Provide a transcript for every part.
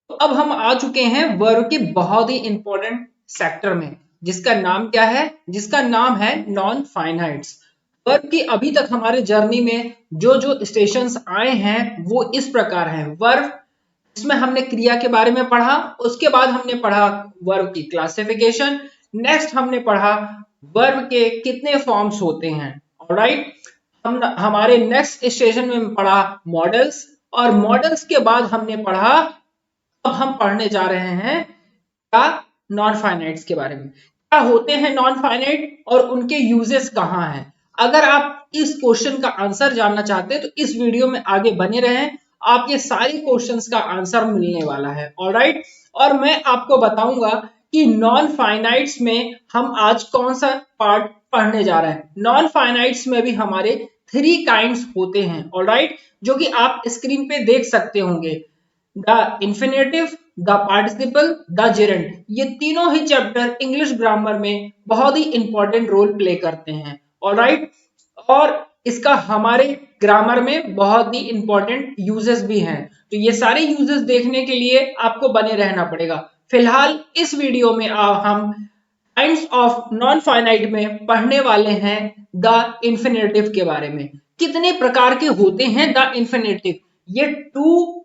तो अब हम आ चुके हैं वर्ब के बहुत ही इंपॉर्टेंट सेक्टर में, जिसका नाम क्या है? जिसका नाम है नॉन फाइनाइट्स। वर्ब की अभी तक हमारे जर्नी में जो जो स्टेशंस आए हैं वो इस प्रकार हैं। वर्ब, इसमें हमने क्रिया के बारे में पढ़ा, उसके बाद हमने पढ़ा वर्ब की क्लासिफिकेशन, नेक्स्ट हमने पढ़ा वर्ब के कितने फॉर्म्स होते हैं। ऑलराइट, हम हमारे नेक्स्ट स्टेशन में पढ़ा मॉडल्स, और मॉडल्स के बाद हमने पढ़ा, अब हम पढ़ने जा रहे हैं क्या? नॉन फाइनाइट्स के बारे में। क्या होते हैं नॉन फाइनाइट और उनके यूजेस कहाँ हैं? अगर आप इस क्वेश्चन का आंसर जानना चाहते हैं तो इस वीडियो में आगे बने रहें, आपके सारे क्वेश्चंस का आंसर मिलने वाला है। ऑलराइट, और मैं आपको बताऊंगा कि नॉन फाइनाइट्स में हम आज कौन सा पार्ट पढ़ने जा रहे हैं। नॉन फाइनाइट्स में भी हमारे 3 काइंड्स होते हैं। ऑलराइट, जो कि आप स्क्रीन पे देख सकते होंगे। The infinitive, the participle, the Geraint, ये तीनों ही चैप्टर इंग्लिश ग्रामर में बहुत ही इंपॉर्टेंट रोल प्ले करते हैं। ऑलराइट, और इसका हमारे ग्रामर में बहुत ही इंपॉर्टेंट यूजेस भी हैं। तो ये सारे यूजेस देखने के लिए आपको बने रहना पड़ेगा। फिलहाल इस वीडियो में हम काइंड्स ऑफ नॉन फाइनाइट में पढ़ने वाले हैं द इन्फिनेटिव के बारे में। कितने प्रकार के होते हैं द इन्फिनेटिव? ये टू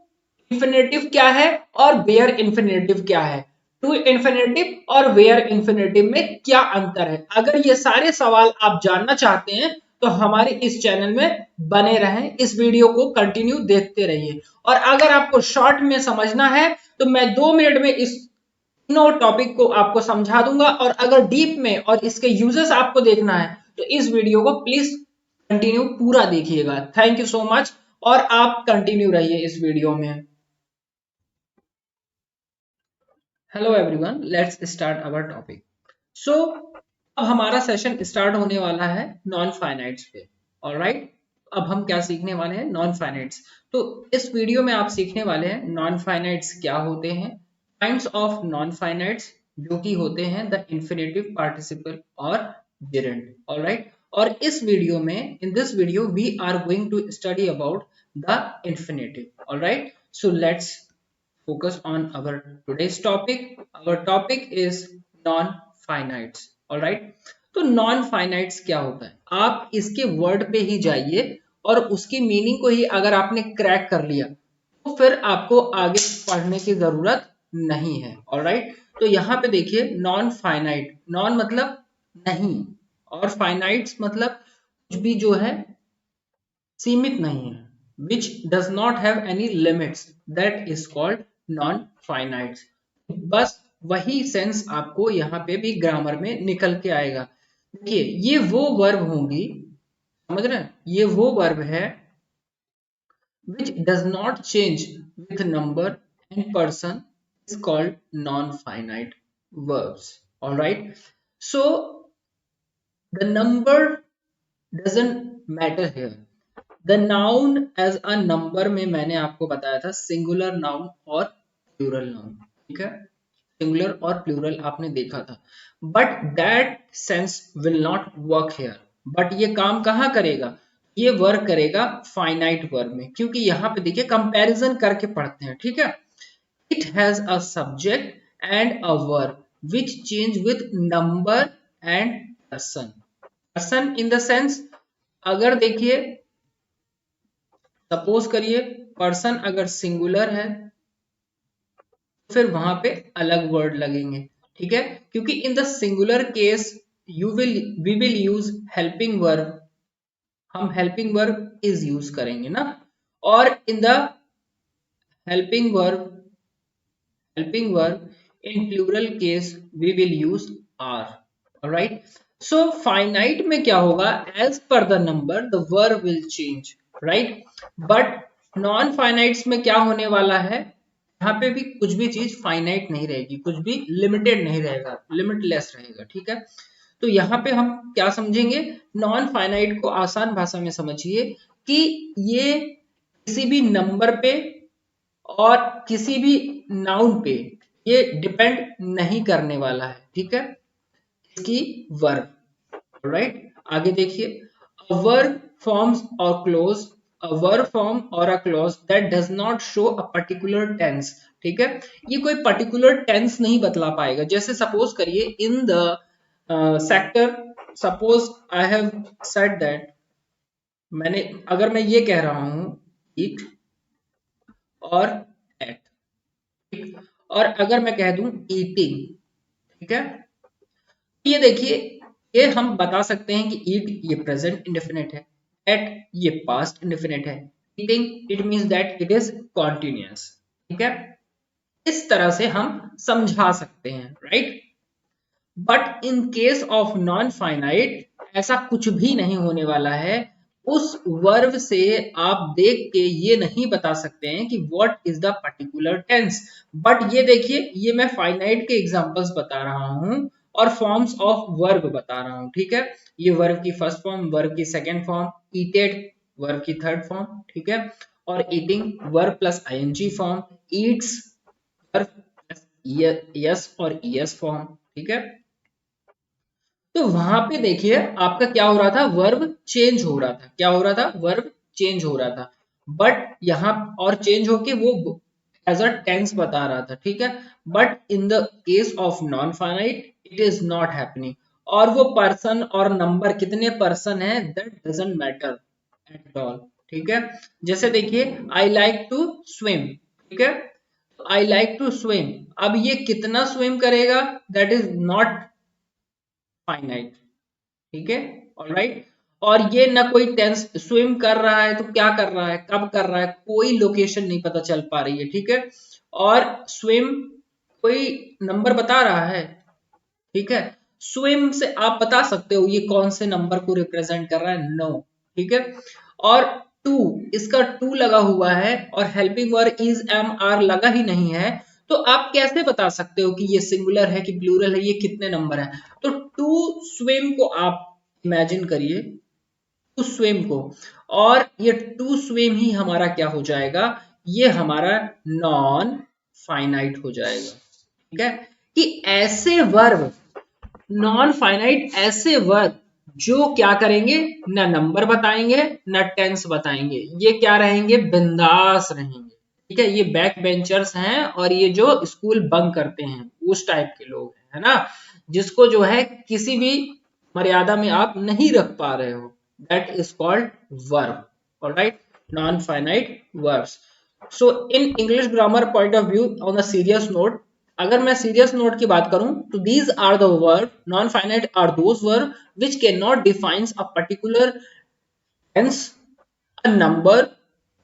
इन्फिनेटिव क्या है और वेयर इन्फिनेटिव क्या है? टू इन्फिनेटिव और वेयर इन्फिनेटिव में क्या अंतर है? अगर ये सारे सवाल आप जानना चाहते हैं तो हमारे इस चैनल में बने रहें, इस वीडियो को कंटिन्यू देखते रहिए। और अगर आपको शॉर्ट में समझना है तो मैं 2 मिनट में इस तीनों टॉपिक को आपको समझा दूंगा, और अगर डीप में और इसके यूजेस आपको देखना है तो इस वीडियो को प्लीज कंटिन्यू पूरा देखिएगा। थैंक यू सो मच, और आप कंटिन्यू रहिए इस वीडियो में। Hello everyone, let's start our topic. So अब हमारा सेशन स्टार्ट होने वाला है नॉन फाइनाइट्स पे। ऑलराइट, अब हम क्या सीखने वाले हैं? Non finites. तो इस वीडियो में आप सीखने वाले हैं नॉन फाइनाइट्स क्या होते हैं, काइंड्स ऑफ नॉन फाइनाइट्स जो कि होते हैं द इन्फिनेटिव, पार्टिसिपल और जेरेंट। ऑलराइट, और इस वीडियो में, in this video we are going to study about the infinitive. Alright, so let's focus on our today's topic. Our topic is non-finites. Alright, तो non finites क्या होता है? आप इसके वर्ड पे ही जाइए और उसकी मीनिंग को ही अगर आपने क्रैक कर लिया तो फिर आपको आगे पढ़ने की जरूरत नहीं है। ऑलराइट, तो यहाँ पे देखिए नॉन फाइनाइट, नॉन मतलब नहीं, और फाइनाइट्स मतलब कुछ भी जो है सीमित नहीं है, which does not have any limits, that is called non finite। बस वही सेंस आपको यहाँ पे भी ग्रामर में निकल के आएगा। देखिए ये वो वर्ब होंगी, समझ रहे हैं, ये वो वर्ब है which does not change with number and person is called non finite verbs। all right, so the number doesn't matter here। The noun as a number में मैंने आपको बताया था सिंगुलर नाउन और प्लूरल नाउन, ठीक है, singular और plural आपने देखा था, but that sense will not work here. But ये काम कहाँ करेगा? ये वर्क करेगा फाइनाइट वर्ब में, क्योंकि यहाँ पे देखिए कंपैरिजन करके पढ़ते हैं, ठीक है। It has a subject and a verb which change with number and person. Person in the sense, अगर देखिए सपोज करिए पर्सन अगर सिंगुलर है फिर वहां पे अलग वर्ड लगेंगे, ठीक है, क्योंकि in the singular case we will use helping verb, हम हेल्पिंग वर्ब इज यूज करेंगे ना, और in the helping verb in plural case we will use are. Alright, so finite में क्या होगा? As per the number the verb will change, right, but non finites में क्या होने वाला है? यहाँ पे भी कुछ भी चीज फाइनाइट नहीं रहेगी, कुछ भी लिमिटेड नहीं रहेगा, लिमिटलेस रहेगा, ठीक है। तो यहाँ पे हम क्या समझेंगे? नॉन फाइनाइट को आसान भाषा में समझिए कि ये किसी भी नंबर पे और किसी भी नाउन पे ये डिपेंड नहीं करने वाला है, ठीक है, इसकी वर्ब। राइट, आगे देखिए, a verb forms or close a verb form or a clause that does not show a particular tense. ठीक है, ये कोई particular tense नहीं बतला पाएगा। जैसे सपोज करिए in the sector, suppose I have said that, मैंने अगर मैं ये कह रहा हूं eat और at, ठीक, और अगर मैं कह दूं eating, ठीक है, ये देखिए, ये हम बता सकते हैं कि eat ये प्रेजेंट इंडेफिनिट है, at ये पास्ट इंडेफिनिट है, eating it means that it is continuous. ठीक है, इस तरह से हम समझा सकते हैं, right. But in case of non finite ऐसा कुछ भी नहीं होने वाला है। उस वर्ब से आप देख के ये नहीं बता सकते हैं कि what is the particular tense. But ये देखिए, ये मैं फाइनाइट के एग्जांपल्स बता रहा हूं और फॉर्म्स ऑफ वर्ब बता रहा हूं। ठीक है, ये वर्ब की फर्स्ट फॉर्म, वर्ब की सेकेंड फॉर्म, ईटेड वर्ब की थर्ड फॉर्म, ठीक है, और eating verb plus ING form, eats verb plus S और ईएस फॉर्म। ठीक है, तो वहां पे देखिए आपका क्या हो रहा था, वर्ब चेंज हो रहा था। क्या हो रहा था, वर्ब चेंज हो रहा था। बट यहाँ और चेंज होके वो एज अ टेंस बता रहा था। ठीक है, but in the case of non finite it is not happening. और वो पर्सन और नंबर कितने पर्सन है that doesn't matter at all. ठीक है, जैसे देखिए आई लाइक टू स्विम। ठीक है, आई लाइक टू स्विम, अब ये कितना स्विम करेगा दैट इज नॉट फाइनाइट। ठीक है, ऑलराइट। और ये ना कोई टेंस, स्विम कर रहा है तो क्या कर रहा है, कब कर रहा है, कोई लोकेशन नहीं पता चल पा रही है। ठीक है, और स्विम कोई नंबर बता रहा है। ठीक है, स्विम से आप बता सकते हो ये कौन से नंबर को रिप्रेजेंट कर रहा है, नो। ठीक है, और टू, इसका टू लगा हुआ है और helping verb is am are लगा ही नहीं है, तो आप कैसे बता सकते हो कि ये सिंगुलर है कि प्लूरल है, ये कितने नंबर है। तो टू स्विम को आप इमेजिन करिए, टू स्विम को, और ये टू स्विम ही हमारा क्या हो जाएगा, ये हमारा नॉन फाइनाइट हो जाएगा। ठीक है, कि ऐसे वर्ब, नॉन फाइनाइट ऐसे वर्ब जो क्या करेंगे, ना नंबर बताएंगे ना टेंस बताएंगे, ये क्या रहेंगे, बिंदास रहेंगे। ठीक है, ये बैक बेंचर्स हैं और ये जो स्कूल बंक करते हैं उस टाइप के लोग हैं, है ना, जिसको जो है किसी भी मर्यादा में आप नहीं रख पा रहे हो, that is called verb. Alright, non finite verbs. So in English grammar point of view, on a serious note, अगर मैं सीरियस नोट की बात करूं तो these are the verb, non finite are those verb which can not defines a particular tense, a number,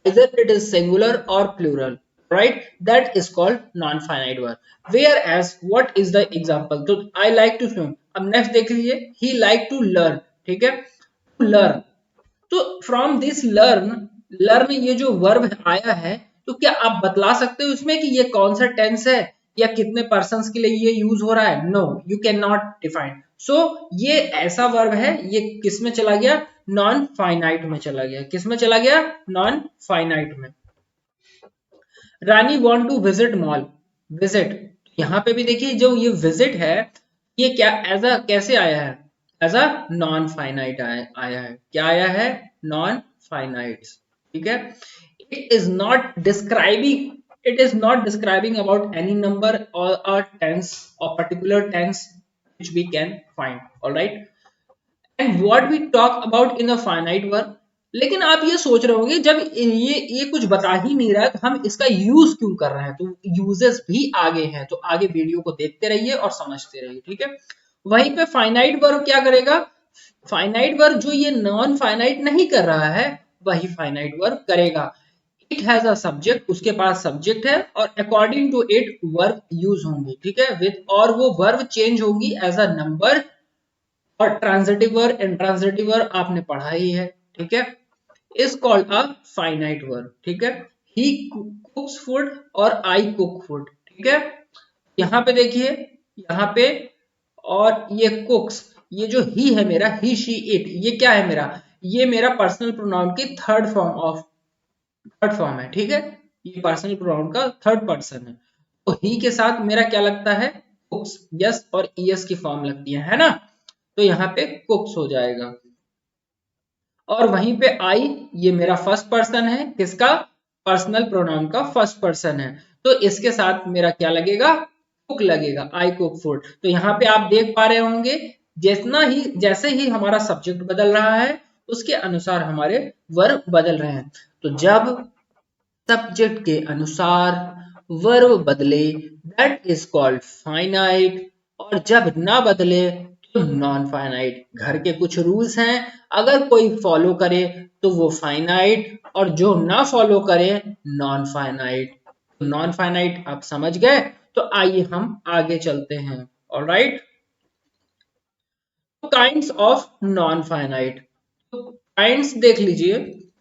either it is singular or plural, right, that is called non-finite verb. Whereas what is the example, तो I like to swim, अब next देख लीजिए, he like to learn। ठीक है, to learn, तो from this learn, learn ये जो verb आया है, तो क्या आप बतला सकते हो इसमें कि ये कौन सा टेंस है या कितने पर्सन्स के लिए ये यूज हो रहा है, no, you can not define. So ये ऐसा वर्ब है, ये किस में चला गया, नॉन फाइनाइट में चला गया। किस में चला गया, नॉन फाइनाइट में। Rani want to visit mall, visit, यहाँ पे भी देखिए जो ये विजिट है, ये क्या एज अ कैसे आया है, एज अ नॉन फाइनाइट आया है। क्या आया है, नॉन फाइनाइट। ठीक है, it is not describing, it is not describing about any number और अ टेंस और particular tense which we can find, all right, and what we talk about in a finite verb। लेकिन आप ये सोच रहे होंगे जब ये कुछ बता ही नहीं रहा है तो हम इसका यूज क्यों कर रहे हैं, तो यूजेस भी आगे हैं, तो आगे वीडियो को देखते रहिए और समझते रहिए। ठीक है, वहीं पे फाइनाइट वर्ब क्या करेगा, फाइनाइट वर्ब जो ये नॉन फाइनाइट नहीं कर रहा है वही फाइनाइट वर्ब करेगा। इट हैज अ सब्जेक्ट, उसके पास सब्जेक्ट है और according to it verb use होंगी। ठीक है, विद, और वो वर्ब चेंज होंगी एज अ नंबर, और ट्रांजिटिव वर्ब, इंट्रांजिटिव वर्ब आपने पढ़ा ही है। ठीक है, is called a finite verb. ठीक है, ही कुक्स फूड और आई कुक फूड। ठीक है, यहाँ पे देखिए, यहाँ पे, और ये कुक्स, ये जो ही है मेरा, ही शी इट, ये क्या है मेरा, ये मेरा पर्सनल प्रोनाउन की third form of, third form है। ठीक है, ये पर्सनल प्रोनाउन का थर्ड पर्सन है, तो ही के साथ मेरा क्या लगता है, कुक्स, यस और ईएस की फॉर्म लगती है ना, तो यहाँ पे कुक्स हो जाएगा। और वहीं पे आई ये मेरा फर्स्ट पर्सन है, किसका, पर्सनल प्रोनाउन का फर्स्ट पर्सन है, तो इसके साथ मेरा क्या लगेगा, कुक लगेगा, आई कुक फूड। तो यहाँ पे आप देख पा रहे होंगे जैसे ही हमारा सब्जेक्ट बदल रहा है उसके अनुसार हमारे वर्ब बदल रहे हैं। तो जब सब्जेक्ट के अनुसार वर्ब बदले दैट इज कॉल्ड फाइनाइट, और जब ना बदले तो नॉन फाइनाइट। घर के कुछ रूल्स हैं, अगर कोई फॉलो करे तो वो फाइनाइट, और जो ना फॉलो करे नॉन फाइनाइट। नॉन फाइनाइट आप समझ गए, तो आइए हम आगे चलते हैं। Alright, kinds of non finite. Kinds देख लीजिए,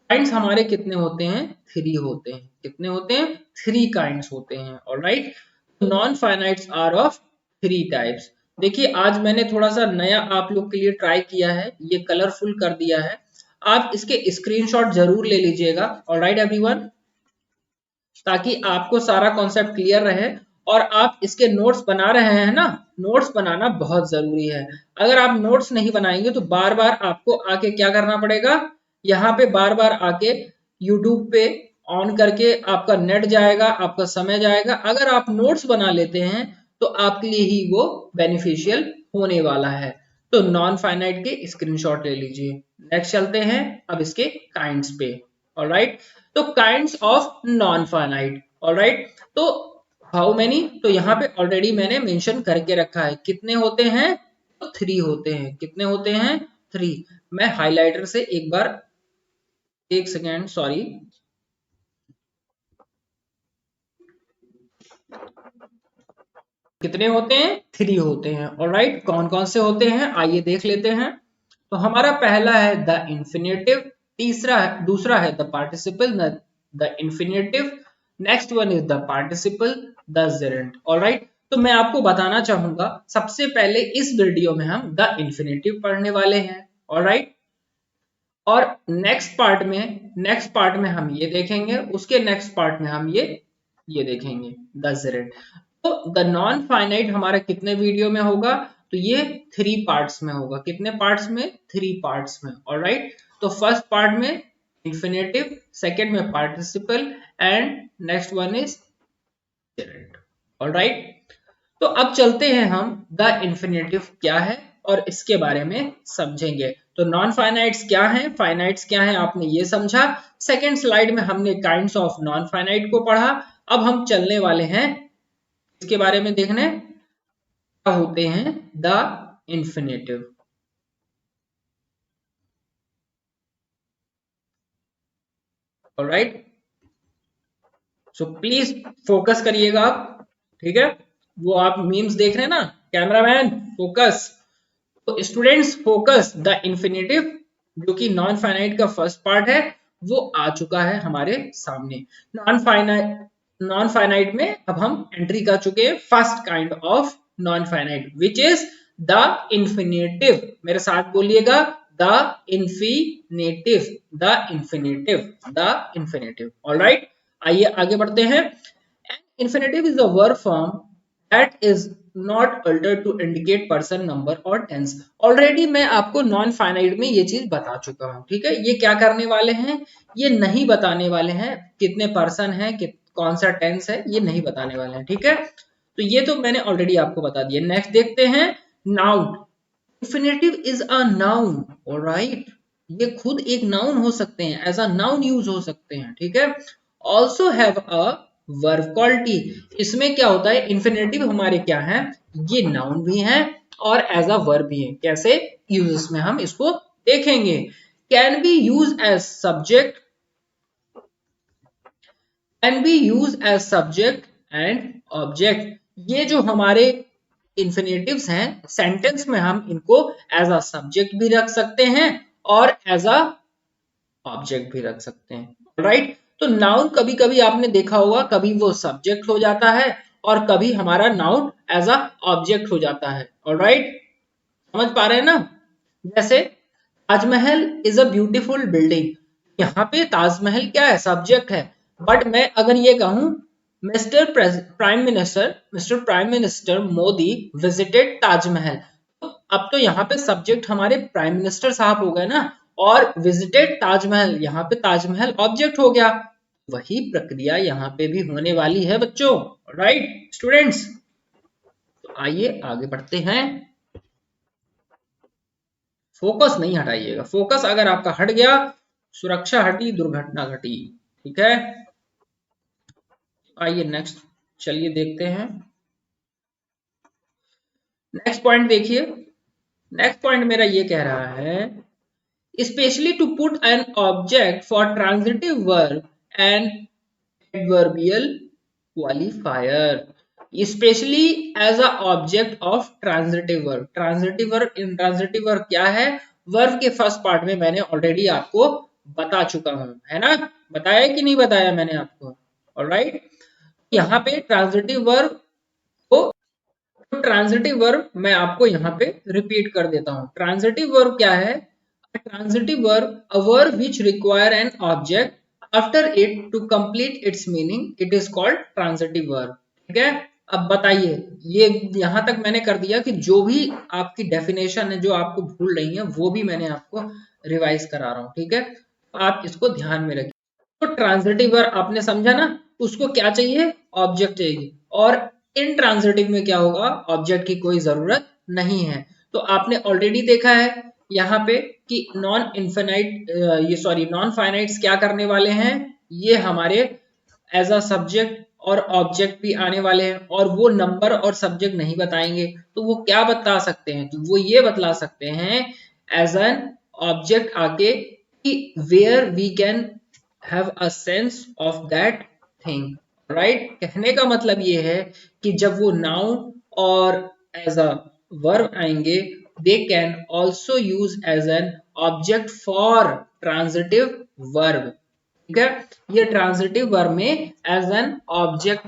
काइंड्स हमारे कितने होते हैं, 3 होते हैं। कितने होते हैं, 3 काइंड्स होते हैं। Alright, non finites are of 3 types. देखिए आज मैंने थोड़ा सा नया आप लोग के लिए ट्राई किया है, ये कलरफुल कर दिया है, आप इसके स्क्रीनशॉट जरूर ले लीजिएगा। ऑलराइट एवरीवन, ताकि आपको सारा कॉन्सेप्ट क्लियर रहे, और आप इसके नोट्स बना रहे हैं ना, नोट्स बनाना बहुत जरूरी है। अगर आप नोट्स नहीं बनाएंगे तो बार बार आपको आके क्या करना पड़ेगा, यहाँ पे बार बार आके यूट्यूब पे ऑन करके आपका नेट जाएगा, आपका समय जाएगा। अगर आप नोट्स बना लेते हैं तो आपके लिए ही वो बेनिफिशियल होने वाला है। तो नॉन फाइनाइट के स्क्रीनशॉट ले लीजिए। नेक्स्ट चलते हैं अब इसके काइंड्स पे। ऑलराइट, तो kinds of non finite. Alright, तो हाउ मेनी, तो यहाँ पे ऑलरेडी मैंने मेंशन करके रखा है, कितने होते हैं, तो 3 होते हैं। कितने होते हैं, 3। मैं हाइलाइटर से एक बार, एक सेकेंड सॉरी, कितने होते हैं, 3 होते हैं। ऑलराइट, कौन कौन से होते हैं आइए देख लेते हैं। तो हमारा पहला है द इंफिनिटिव, दूसरा है the participle the infinitive, next one is the participle the Geraint. Alright, तो मैं आपको बताना चाहूंगा, सबसे पहले इस वीडियो में हम द इंफिनिटिव पढ़ने वाले हैं। ऑलराइट, और नेक्स्ट पार्ट में हम ये देखेंगे, उसके नेक्स्ट पार्ट में हम ये देखेंगे द जेरेंट। तो द नॉन फाइनाइट हमारा कितने वीडियो में होगा, तो ये 3 पार्ट्स में होगा। कितने पार्ट्स में, 3 पार्ट्स में। ऑलराइट, तो फर्स्ट पार्ट में इंफिनिटिव, सेकंड में participle, and next one is Geraint. Alright, तो अब चलते हैं हम द इंफिनिटिव क्या है और इसके बारे में समझेंगे। तो नॉन फाइनाइट्स क्या है, फाइनाइट्स क्या है, आपने ये समझा। सेकेंड स्लाइड में हमने काइंड्स ऑफ नॉन फाइनाइट को पढ़ा। अब हम चलने वाले हैं इसके बारे में देखने, क्या होते हैं the infinitive. Alright, so please focus करिएगा आप, ठीक है। वो आप मीम्स देख रहे हैं ना, कैमरामैन फोकस। तो स्टूडेंट्स फोकस, द इंफिनिटिव जो कि नॉन फाइनाइट का फर्स्ट पार्ट है वो आ चुका है हमारे सामने। नॉन फाइनाइट में अब हम एंट्री कर चुके हैं first kind of non finite which is the infinitive. मेरे साथ बोलिएगा, the infinitive, the infinitive, the infinitive. Alright, आइए आगे बढ़ते हैं। Infinitive is a verb form that is not altered to indicate person, number और टेंस। ऑलरेडी मैं आपको नॉन फाइनाइट में ये चीज बता चुका हूं, ठीक है। ये क्या करने वाले हैं, ये नहीं बताने वाले हैं कितने पर्सन है, कौन सा टेंस है, ये नहीं बताने वाले हैं, ठीक है। तो ये तो मैंने ऑलरेडी आपको बता दिया। नेक्स्ट देखते हैं noun. Infinitive is a noun. Alright, ये खुद एक नाउन हो सकते हैं, एज अ नाउन यूज हो सकते हैं, ठीक है। Also have a verb quality. इसमें क्या होता है, इंफिनिटिव हमारे क्या है, ये नाउन भी है और एज अ वर्ब भी है। कैसे यूजेस में हम इसको देखेंगे। Can be use as subject, can be use as subject and object. ये जो हमारे इंफिनिटिव्स हैं, सेंटेंस में हम इनको एज अ सब्जेक्ट भी रख सकते हैं और एज अ ऑब्जेक्ट भी रख सकते हैं। राइट, तो नाउन कभी कभी आपने देखा होगा, कभी वो सब्जेक्ट हो जाता है और कभी हमारा नाउन एज अ ऑब्जेक्ट हो जाता है। ऑलराइट, समझ पा रहे हैं ना। जैसे Taj Mahal is a beautiful building, यहाँ पे ताजमहल क्या है, सब्जेक्ट है। बट मैं अगर ये कहूं mister prime minister Modi visited Taj Mahal, तो अब तो यहाँ पे सब्जेक्ट हमारे प्राइम मिनिस्टर साहब हो गए ना, और विजिटेड ताजमहल, यहाँ पे ताजमहल ऑब्जेक्ट हो गया। वही प्रक्रिया यहाँ पे भी होने वाली है बच्चों। राइट स्टूडेंट्स, तो आइए आगे बढ़ते हैं। फोकस नहीं हटाइएगा, फोकस अगर आपका हट गया, सुरक्षा हटी, दुर्घटना घटी। ठीक है, आइए नेक्स्ट चलिए देखते हैं। नेक्स्ट पॉइंट देखिए, नेक्स्ट पॉइंट मेरा ये कह रहा है, specially to put an object for transitive verb and adverbial qualifier, specially as a object of transitive verb. Transitive verb, in transitive verb क्या है, वर्ब के फर्स्ट पार्ट में मैंने ऑलरेडी आपको बता चुका हूं, है ना, बताया कि नहीं बताया मैंने आपको। ऑलराइट, यहाँ पे ट्रांजिटिव वर्ब को, ट्रांजिटिव वर्ब मैं आपको यहाँ पे रिपीट कर देता हूँ। ट्रांजिटिव वर्ब क्या है, transitive verb a verb which require an object after it to complete its meaning, it is called transitive verb. ठीक है, अब बताइए, ये यहां तक मैंने कर दिया कि जो भी आपकी डेफिनेशन है, जो आपको भूल रही है, वो भी मैंने आपको रिवाइज करा रहा हूँ। ठीक है, आप इसको ध्यान में रखिए। तो ट्रांजिटिव वर्ब आपने समझा ना, उसको क्या चाहिए, ऑब्जेक्ट चाहिए। और इन ट्रांजिटिव में क्या होगा, ऑब्जेक्ट की कोई जरूरत नहीं है। तो आपने ऑलरेडी देखा है यहाँ पे कि नॉन इनफाइनाइट, ये सॉरी नॉन फाइनाइट्स क्या करने वाले हैं, ये हमारे एज अ सब्जेक्ट और ऑब्जेक्ट भी आने वाले हैं, और वो नंबर और सब्जेक्ट नहीं बताएंगे। तो वो क्या बता सकते हैं, तो वो ये बतला सकते हैं एज एन ऑब्जेक्ट आके कि where we can have a sense of that thing. Right, कहने का मतलब ये है कि जब वो नाउन और एज अ वर्ब आएंगे, they can also use as an object for transitive verb. ठीक है, ये ट्रांजिटिव वर्ब में एज एन ऑब्जेक्ट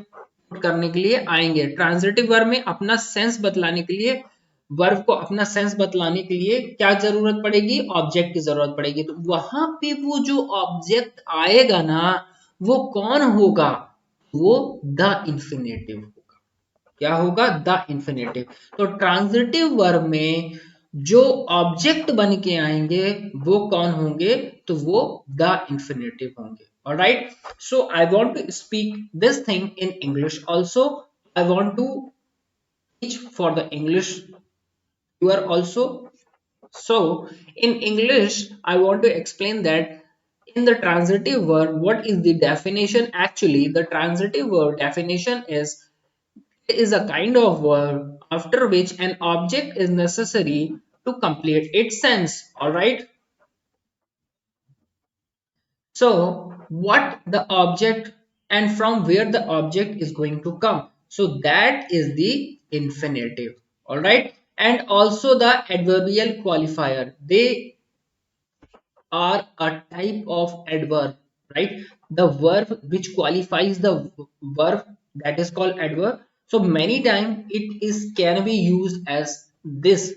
करने के लिए आएंगे। ट्रांजिटिव वर्ब में अपना सेंस बतलाने के लिए, वर्ब को अपना सेंस बतलाने के लिए क्या जरूरत पड़ेगी, ऑब्जेक्ट की जरूरत पड़ेगी। तो वहां पे वो जो ऑब्जेक्ट आएगा ना, वो कौन होगा, वो द इंफिनिटिव होगा। क्या होगा, द इंफिनिटिव। तो ट्रांजिटिव वर्ब में जो ऑब्जेक्ट बन के आएंगे वो कौन होंगे, तो वो द इंफिनिटिव होंगे। Alright, so I want to speak this thing in English also. I want to teach for the English viewer also. So in English, I want to explain that in the transitive verb, what is the definition? Actually, the transitive verb definition is a kind of verb after which an object is necessary to complete its sense. All right. So what the object and from where the object is going to come. So that is the infinitive. All right. And also the adverbial qualifier. They are a type of adverb, right? The verb which qualifies the verb, that is called adverb. So many times it is can be used as this.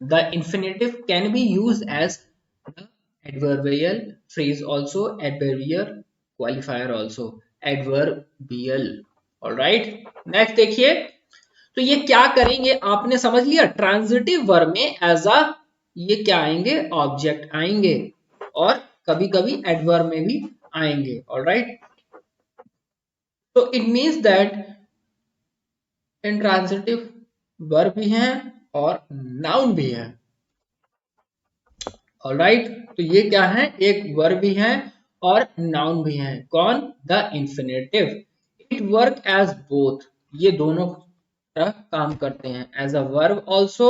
The infinitive can be used as the adverbial phrase also, adverbial qualifier also, adverbial. All right. Next देखिए, तो ये क्या करेंगे आपने समझ लिया, transitive verb में as a ये क्या आएंगे, ऑब्जेक्ट आएंगे, और कभी कभी एडवर्ब में भी आएंगे। ऑलराइट, तो it means that intransitive verb भी हैं और नाउन भी है। ऑलराइट, तो ये क्या है, एक वर्ब भी है और नाउन भी है। कौन, the infinitive. It work as both, ये दोनों तरह काम करते हैं, as a verb also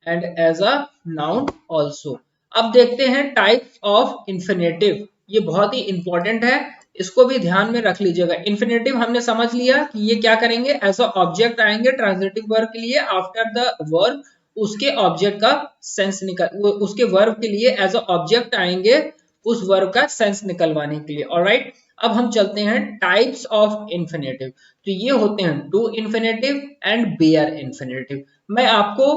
and as a noun also. अब देखते हैं टाइप्स ऑफ इंफिनिटिव, ये बहुत ही इंपॉर्टेंट है, इसको भी ध्यान में रख लीजिएगा। इंफिनिटिव हमने समझ लिया कि ये क्या करेंगे, एज अ ऑब्जेक्ट आएंगे ट्रांजिटिव वर्ब के लिए, आफ्टर द वर्ब उसके ऑब्जेक्ट का सेंस निकल, उसके वर्ब के लिए एज अ ऑब्जेक्ट आएंगे उस वर्ब का सेंस निकलवाने के लिए। ऑलराइट, अब हम चलते हैं टाइप्स ऑफ इंफिनिटिव। तो ये होते हैं to infinitive and bare infinitive. मैं आपको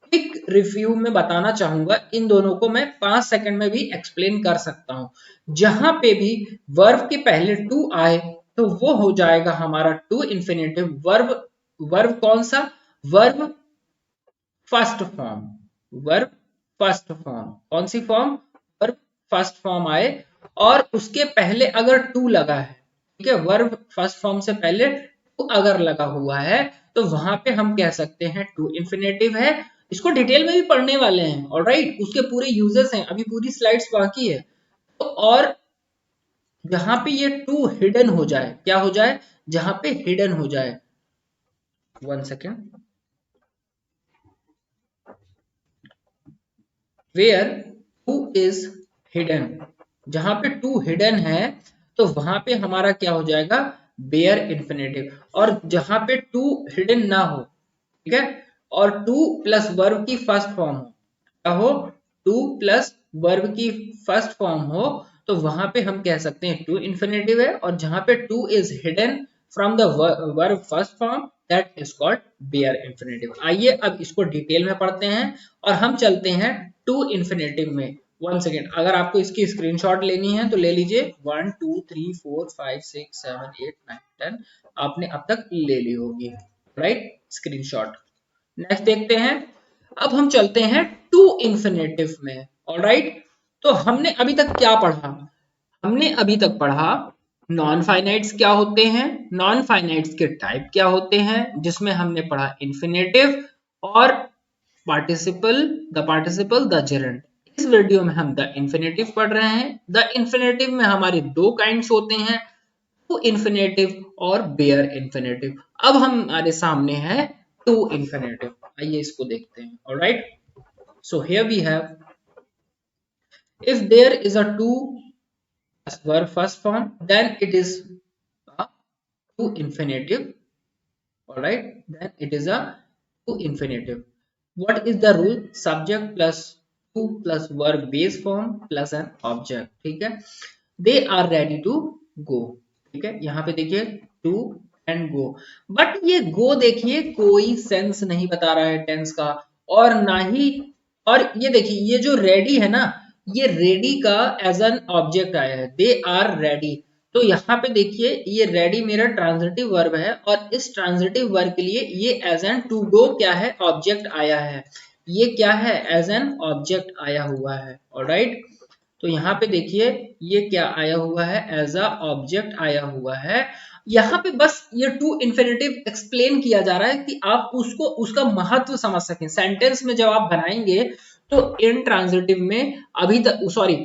क्विक रिव्यू में बताना चाहूंगा, इन दोनों को मैं 5 सेकंड में भी एक्सप्लेन कर सकता हूं। जहां पे भी वर्ब के पहले टू आए तो वो हो जाएगा हमारा टू इंफिनिटिव वर्ब। वर्ब कौन सा, verb first form, verb first form, कौन सी फॉर्म, वर्ब फर्स्ट फॉर्म आए और उसके पहले अगर टू लगा है, ठीक है, वर्ब फर्स्ट फॉर्म से पहले टू अगर लगा हुआ है तो वहां पे हम कह सकते हैं टू इन्फिनेटिव है। इसको डिटेल में भी पढ़ने वाले हैं, ऑलराइट, उसके पूरे यूजेस हैं, अभी पूरी स्लाइड्स बाकी है। तो और जहां पे ये टू हिडन हो जाए, क्या हो जाए, जहां पे हिडन हो जाए, 1 second, where to is hidden, जहां पे टू हिडन है तो वहां पे हमारा क्या हो जाएगा, बेयर इन्फिनेटिव। और जहां पे टू हिडन ना हो, ठीक है, और टू प्लस वर्ब की फर्स्ट फॉर्म हो, क्या हो, टू प्लस वर्ब की फर्स्ट फॉर्म हो, तो वहां पे हम कह सकते हैं टू इन्फिनेटिव है। और जहां पे to is hidden from the verb first form, that is called bare infinitive. आइए अब इसको डिटेल में पढ़ते हैं और हम चलते हैं टू इन्फिनेटिव में। 1 सेकेंड, अगर आपको इसकी स्क्रीनशॉट लेनी है तो ले लीजिए, 1 2 3 4 5 6 7 8 9 10 आपने अब तक ले ली होगी, राइट, स्क्रीनशॉट। नेक्स्ट देखते हैं, अब हम चलते हैं टू इन्फिनेटिव में, ऑलराइट। तो हमने अभी तक क्या पढ़ा, हमने अभी तक पढ़ा नॉन फाइनाइट्स क्या होते हैं, नॉन फाइनाइट्स के टाइप क्या होते हैं, जिसमें हमने पढ़ा इन्फिनेटिव और पार्टिसिपल, द जेरेंट। इस वीडियो में हम द इन्फिनेटिव पढ़ रहे हैं। द इन्फिनेटिव में हमारे दो काइंड्स होते हैं, टू इन्फिनेटिव और बेयर इन्फिनेटिव। अब हमारे सामने है टू इन्फिनेटिव, आइए इसको देखते हैं, alright. So here we have, if there is a two as verb first form, then it is a to infinitive, all right, then it is a to infinitive. What is the rule, subject plus to plus verb base form plus an object, ठीक है, they are ready to go, ठीक है, यहाँ पे देखिए to and go, but ये go देखिए कोई सेंस नहीं बता रहा है टेंस का, और ना ही, और ये देखिए ये जो रेडी है ना, ये रेडी का एज एन ऑब्जेक्ट आया है, दे आर रेडी। तो यहाँ पे देखिए ये रेडी मेरा ट्रांजिटिव वर्ब है और इस ट्रांजिटिव वर्ब के लिए ये एज एन टू गो क्या है, ऑब्जेक्ट आया है, ये क्या है, एज एन ऑब्जेक्ट आया हुआ है, ऑलराइट। तो यहाँ पे देखिए ये क्या आया हुआ है, एज अ ऑब्जेक्ट आया हुआ है। यहाँ पे बस ये टू इन्फिनेटिव एक्सप्लेन किया जा रहा है कि आप उसको उसका महत्व समझ सकें। सेंटेंस में जब आप बनाएंगे तो इन ट्रांजिटिव में अभी तक, सॉरी,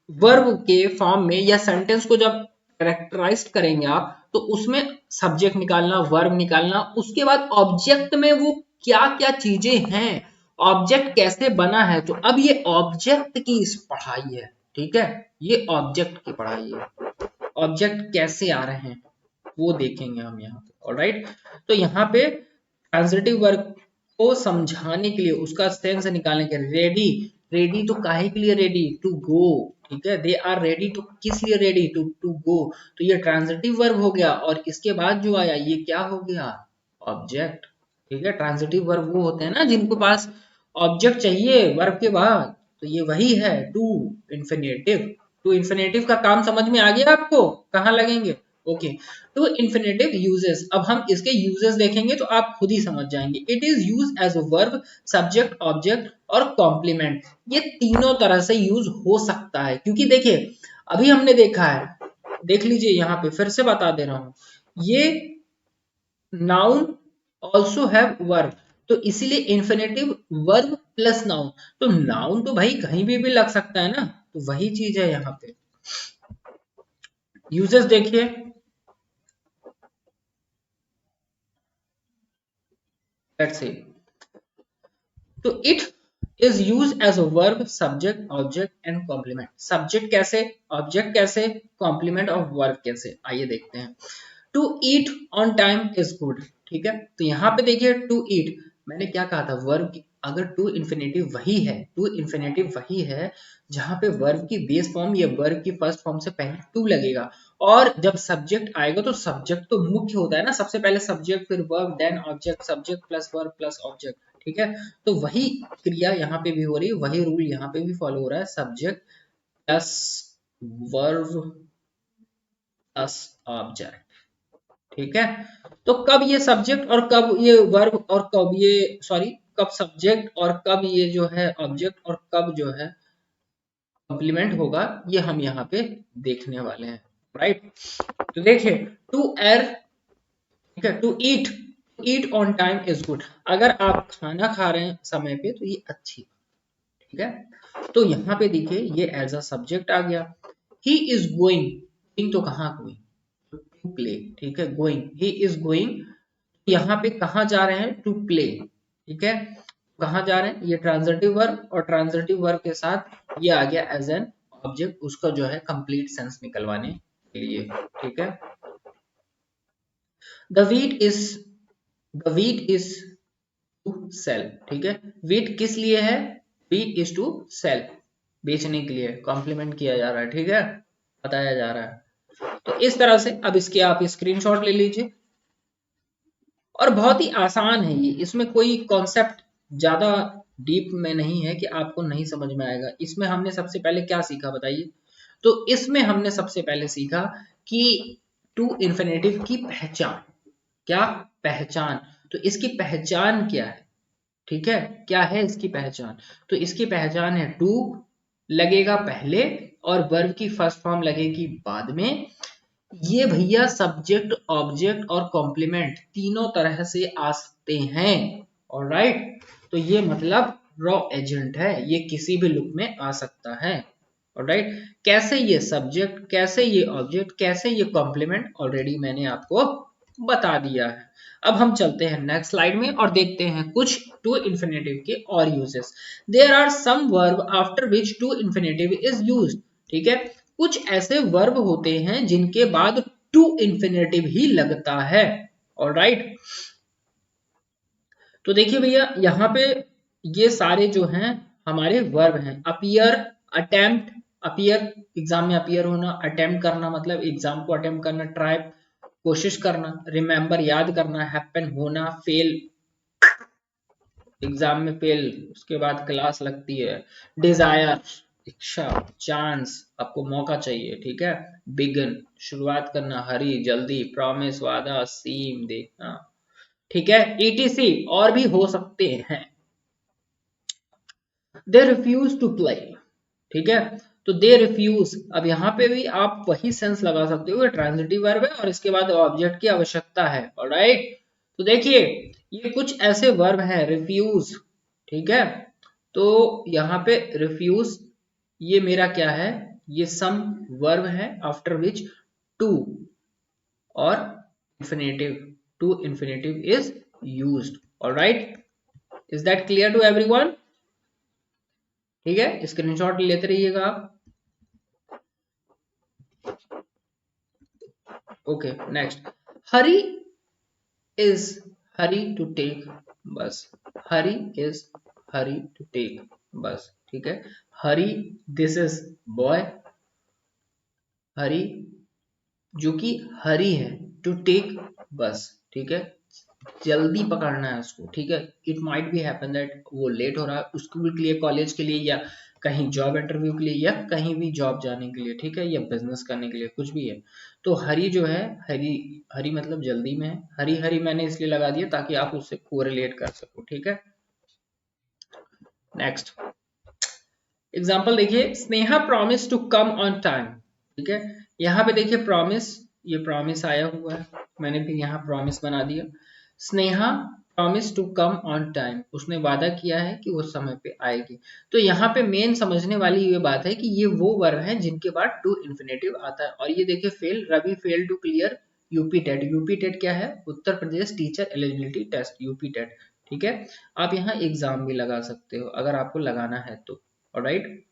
वर्ब के फॉर्म में या सेंटेंस को जब कैरेक्टराइज करेंगे आप, तो उसमें सब्जेक्ट निकालना, वर्ब निकालना, उसके बाद ऑब्जेक्ट में वो क्या क्या चीजें हैं, ऑब्जेक्ट कैसे बना है। तो अब ये ऑब्जेक्ट की इस पढ़ाई है, ठीक है, ये ऑब्जेक्ट की पढ़ाई है, ऑब्जेक्ट कैसे आ रहे हैं वो देखेंगे हम यहाँ पे, ऑलराइट। तो यहाँ पे ट्रांजिटिव वर्ब को समझाने के लिए, उसका सेंस निकालने के लिए, रेडी, रेडी तो काहे के लिए, रेडी टू गो, ठीक है, दे आर रेडी तो किस लिए रेडी, टू गो। तो ये ट्रांजिटिव वर्ब हो गया और इसके बाद जो आया ये क्या हो गया, ऑब्जेक्ट, ठीक है। ट्रांजिटिव वर्ब वो होते हैं ना जिनके पास ऑब्जेक्ट चाहिए वर्ब के बाद, तो ये वही है टू इन्फिनेटिव। टू इन्फिनेटिव का काम समझ में आ गया आपको, कहाँ लगेंगे, ओके। टू इन्फिनेटिव यूजेस, अब हम इसके यूजेस देखेंगे तो आप खुद ही समझ जाएंगे। It is use as a verb, subject, object और कॉम्प्लीमेंट, ये तीनों तरह से यूज हो सकता है। क्योंकि देखिए अभी हमने देखा है, देख लीजिए यहाँ पे फिर से बता दे रहा हूं, ये नाउन ऑल्सो हैव वर्ब, तो इसीलिए इन्फिनेटिव वर्ब प्लस नाउन, तो नाउन तो भाई कहीं भी लग सकता है ना, तो वही चीज है यहाँ पे। यूजेस देखिए, लेट्स सी, तो it is use as a verb, subject, object and complement. Subject कैसे, ऑब्जेक्ट कैसे, कॉम्प्लीमेंट ऑफ वर्ब कैसे, आइए देखते हैं। To eat on time is good, ठीक है, तो यहाँ पे देखिए टू ईट, मैंने क्या कहा था, वर्ब की अगर टू इन्फिनेटिव वही है, टू इन्फिनेटिव वही है जहां पे वर्ब की बेस फॉर्म या वर्ब की फर्स्ट फॉर्म से पहले टू लगेगा, और जब सब्जेक्ट आएगा तो सब्जेक्ट तो मुख्य होता है ना, सबसे पहले सब्जेक्ट फिर verb then object, subject plus verb plus object, ठीक है। तो वही क्रिया यहाँ पे भी हो रही है, वही रूल यहाँ पे भी फॉलो हो रहा है, subject plus verb plus object, ठीक है। तो कब ये सब्जेक्ट और कब ये वर्ब और कब ये, सॉरी, कब सब्जेक्ट और कब ये जो है ऑब्जेक्ट और कब जो है कॉम्प्लीमेंट होगा, ये हम यहाँ पे देखने वाले हैं, राइट। तो देखिए, टू एर, ठीक है, to eat, eat on time is good. अगर आप खाना खा रहे हैं समय पे तो ये अच्छी, ठीक है। तो यहाँ पे देखिए ये एज अ सब्जेक्ट आ गया। ही इज गोइंग, गोइंग तो कहाँ गोइंग, टू प्ले, ठीक है, गोइंग, ही इज गोइंग, यहाँ पे कहाँ जा रहे हैं, टू प्ले, ठीक है। कहाँ जा रहे हैं, ये ट्रांजिटिव वर्ब, और ट्रांजिटिव वर्ब के साथ ये आ गया एज एन ऑब्जेक्ट, उसका जो है कंप्लीट सेंस निकलवाने के लिए, ठीक है। The wheat is, the wheat is to sell, ठीक है। वीट किस लिए है, वीट इज टू सेल, बेचने के लिए, कॉम्प्लीमेंट किया जा रहा है, ठीक है, बताया जा रहा है। तो इस तरह से अब इसके आप स्क्रीनशॉट ले लीजिए, और बहुत ही आसान है ये, इसमें कोई कॉन्सेप्ट ज्यादा डीप में नहीं है कि आपको नहीं समझ में आएगा। इसमें हमने सबसे पहले क्या सीखा बताइए, तो इसमें हमने सबसे पहले सीखा कि टू इन्फिनेटिव की पहचान, क्या पहचान, तो इसकी पहचान क्या है, ठीक है, क्या है इसकी पहचान, तो इसकी पहचान है टू लगेगा पहले और वर्ब की फर्स्ट फॉर्म लगेगी बाद में। ये भैया सब्जेक्ट ऑब्जेक्ट और कॉम्प्लीमेंट तीनों तरह से आ सकते हैं, ऑलराइट। तो ये मतलब रॉ एजेंट है, ये किसी भी लुक में आ सकता है, ऑलराइट। कैसे ये सब्जेक्ट, कैसे ये ऑब्जेक्ट, कैसे ये कॉम्प्लीमेंट, ऑलरेडी मैंने आपको बता दिया है। अब हम चलते हैं नेक्स्ट स्लाइड में और देखते हैं कुछ टू इन्फिनेटिव के और uses. There are some verb after which to infinitive is used, ठीक है। कुछ ऐसे वर्ब होते हैं जिनके बाद टू इन्फिनेटिव ही लगता है, ऑलराइट। तो देखिए भैया यहाँ पे ये सारे जो हैं हमारे वर्ब हैं। अपीयर, अटेम्प्ट, अपीयर एग्जाम में अपीयर होना, अटेम्प्ट करना मतलब एग्जाम को अटेम्प्ट करना, ट्राई कोशिश करना, रिमेम्बर याद करना, हैपन होना, फेल एग्जाम में फेल, उसके बाद क्लास लगती है, डिजायर इच्छा, चांस आपको मौका चाहिए, ठीक है, बिगन शुरुआत करना, हरी जल्दी, प्रॉमिस वादा, सीम देखना, ठीक है, ईटीसी और भी हो सकते हैं। दे रिफ्यूज टू प्ले, ठीक है, तो दे रिफ्यूज, अब यहाँ पे भी आप वही सेंस लगा सकते हो, ट्रांजिटिव वर्ब है और इसके बाद ऑब्जेक्ट की आवश्यकता है, ऑलराइट। तो देखिए ये कुछ ऐसे वर्ब हैं, रिफ्यूज, ठीक है, तो यहाँ पे रिफ्यूज ये मेरा क्या है, ये सम वर्ब है आफ्टर विच टू और infinitive, to infinitive is used, alright. Is that clear to everyone, ठीक है, स्क्रीनशॉट लेते रहिएगा आप। Okay next, Hari is Hari to take bus, Hari is Hari to take bus, ठीक है, Hari this is boy, Hari जो कि हरी है, टू टेक बस, ठीक है, जल्दी पकड़ना है उसको, ठीक है। It might be happen that वो लेट हो रहा है स्कूल के लिए, कॉलेज के लिए, या कहीं जॉब इंटरव्यू के लिए, या कहीं भी जॉब जाने के लिए, ठीक है, या बिजनेस करने के लिए, कुछ भी है। तो हरी जो है, हरी, हरी मतलब जल्दी में है, हरी हरी मैंने इसलिए लगा दिया ताकि आप उससे कोरिलेट कर सको, ठीक है। नेक्स्ट एग्जाम्पल देखिए, Sneha promise to come on time, ठीक है, यहाँ पे देखिए प्रॉमिस, ये प्रॉमिस आया हुआ है, मैंने भी यहाँ प्रॉमिस बना दिया। Sneha promise to come on time, उसने वादा किया है कि वो समय पे आएगी। तो यहाँ पे मेन समझने वाली ये बात है कि ये वो वर्ब हैं जिनके बाद टू इन्फिनेटिव आता है। और ये देखिए fail, Ravi fail to clear UP TET, UP TET क्या है, Uttar Pradesh teacher eligibility test, UP TET, ठीक है। आप यहाँ एग्जाम भी लगा सकते हो अगर आपको लगाना है तो, ऑलराइट।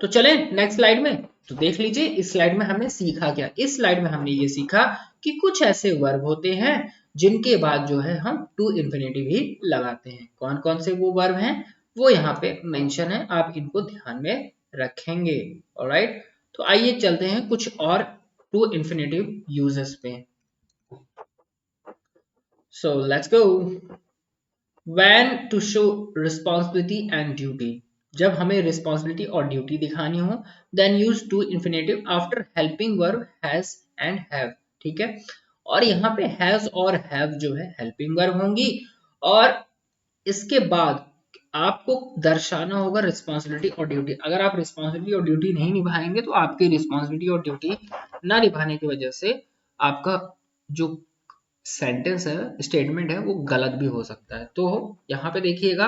तो चले नेक्स्ट स्लाइड में, तो देख लीजिए इस स्लाइड में हमने सीखा क्या। इस स्लाइड में हमने ये सीखा कि कुछ ऐसे वर्ब होते हैं जिनके बाद जो है हम टू इन्फिनेटिव ही लगाते हैं। कौन कौन से वो वर्ब हैं वो यहाँ पे मेंशन है, आप इनको ध्यान में रखेंगे, ऑलराइट। तो आइए चलते हैं कुछ और टू इन्फिनेटिव यूजेस पे। So let's go. When to show responsibility and duty, जब हमें responsibility और duty दिखानी हो, then use to infinitive after helping verb has and have, ठीक है। और यहाँ पे has और have जो है helping verb होंगी, और इसके बाद आपको दर्शाना होगा रिस्पॉन्सिबिलिटी और ड्यूटी। अगर आप रिस्पॉन्सिबिलिटी और ड्यूटी नहीं निभाएंगे तो आपकी रिस्पॉन्सिबिलिटी और ड्यूटी ना निभाने की वजह से आपका जो सेंटेंस है, स्टेटमेंट है, वो गलत भी हो सकता है। तो यहाँ पे देखिएगा,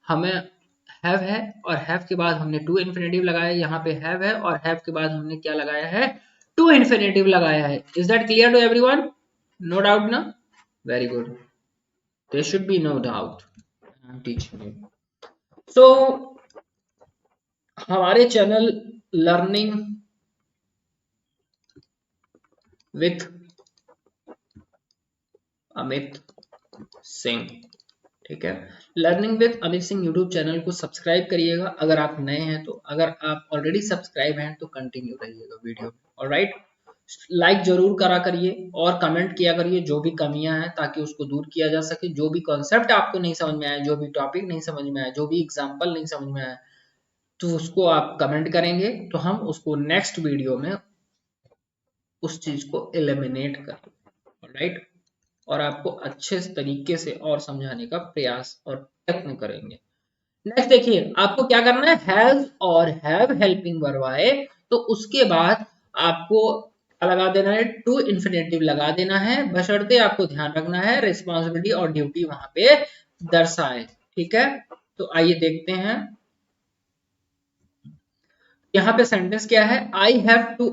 हमें हैव है और हैव के बाद हमने टू इन्फिनेटिव लगाया है। यहाँ पे हैव है और हैव के बाद हमने क्या लगाया है, टू इन्फिनेटिव लगाया है। Is that clear to everyone? No doubt ना? Very good, there should be no doubt, I am teaching you. So हमारे channel learning with Amit Singh, ठीक है, learning with Amit Singh YouTube channel को सब्सक्राइब करिएगा अगर आप नए हैं तो। अगर आप ऑलरेडी सब्सक्राइब हैं तो कंटिन्यू रहिएगा वीडियो में। ऑलराइट, लाइक जरूर करा करिए और कमेंट किया करिए जो भी कमियां हैं, ताकि उसको दूर किया जा सके। जो भी कॉन्सेप्ट आपको नहीं समझ में आया, जो भी टॉपिक नहीं समझ में आया, जो भी एग्जाम्पल नहीं समझ में आया, तो उसको आप कमेंट करेंगे तो हम उसको नेक्स्ट वीडियो में उस चीज को एलिमिनेट करेंगे। ऑलराइट, और आपको अच्छे तरीके से और समझाने का प्रयास और प्रयत्न करेंगे। नेक्स्ट देखिए, आपको क्या करना है, हैज और हैव हेल्पिंग वर्ब आए तो उसके बाद आपको क्या लगा देना है, टू इन्फिनेटिव लगा देना है, बशर्ते आपको ध्यान रखना है रिस्पॉन्सिबिलिटी और ड्यूटी वहां पे दर्शाए। ठीक है, तो आइए देखते हैं। यहाँ पे सेंटेंस क्या है, I have to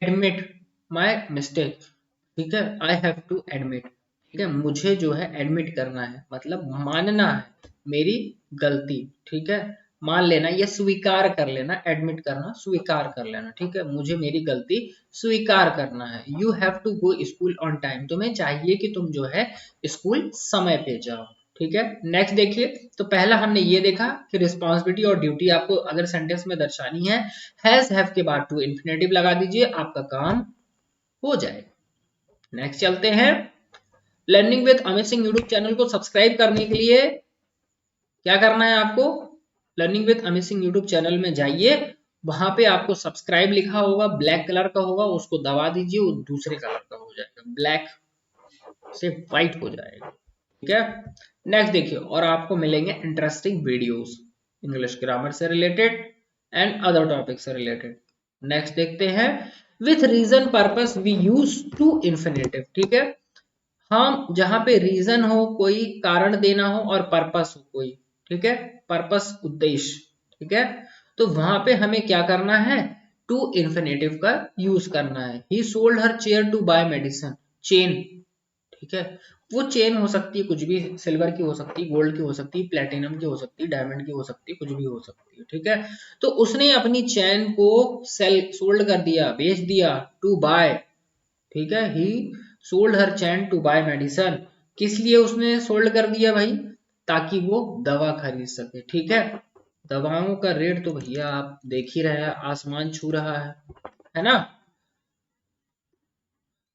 admit my mistake. ठीक है, आई हैव टू एडमिट, ठीक है, मुझे जो है एडमिट करना है, मतलब मानना है मेरी गलती। ठीक है, मान लेना या स्वीकार कर लेना, एडमिट करना स्वीकार कर लेना। ठीक है, मुझे मेरी गलती स्वीकार करना है। You have to go school on time, तुम्हें चाहिए कि तुम जो है स्कूल समय पे जाओ। ठीक है, नेक्स्ट देखिए, तो पहला हमने ये देखा कि रिस्पॉन्सिबिलिटी और ड्यूटी आपको अगर सेंटेंस में दर्शानी है, हैज हैव के बाद टू इन्फिनेटिव लगा दीजिए, आपका काम हो जाएगा। नेक्स्ट चलते हैं, learning with Amit Singh YouTube channel को सब्सक्राइब करने के लिए क्या करना है आपको, learning with Amit Singh YouTube channel में जाइए, वहां पे आपको सब्सक्राइब लिखा होगा, ब्लैक कलर का होगा, उसको दबा दीजिए, वो दूसरे कलर का हो जाएगा, ब्लैक से व्हाइट हो जाएगा। ठीक है, नेक्स्ट देखिए, और आपको मिलेंगे इंटरेस्टिंग वीडियोस इंग्लिश ग्रामर से रिलेटेड एंड अदर टॉपिक से रिलेटेड। नेक्स्ट देखते हैं, with reason purpose we use to infinitive. ठीक है, हम जहां पे रीजन हो, कोई कारण देना हो, और पर्पस हो कोई, ठीक है, पर्पस उद्देश्य, ठीक है, तो वहां पे हमें क्या करना है, टू इन्फिनेटिव का यूज करना है। He sold her chair to buy medicine, chain, ठीक है, वो चेन हो सकती है कुछ भी, सिल्वर की हो सकती है, गोल्ड की हो सकती है, प्लेटिनम की हो सकती है, डायमंड की हो सकती है, कुछ भी हो सकती है। ठीक है, तो उसने अपनी चेन को सोल्ड कर दिया, बेच दिया, टू बाय, ठीक है, he sold her chain to buy medicine, किस लिए उसने सोल्ड कर दिया भाई, ताकि वो दवा खरीद सके। ठीक है, दवाओं का रेट तो भैया आप देख ही रहे हैं, आसमान छू रहा है ना,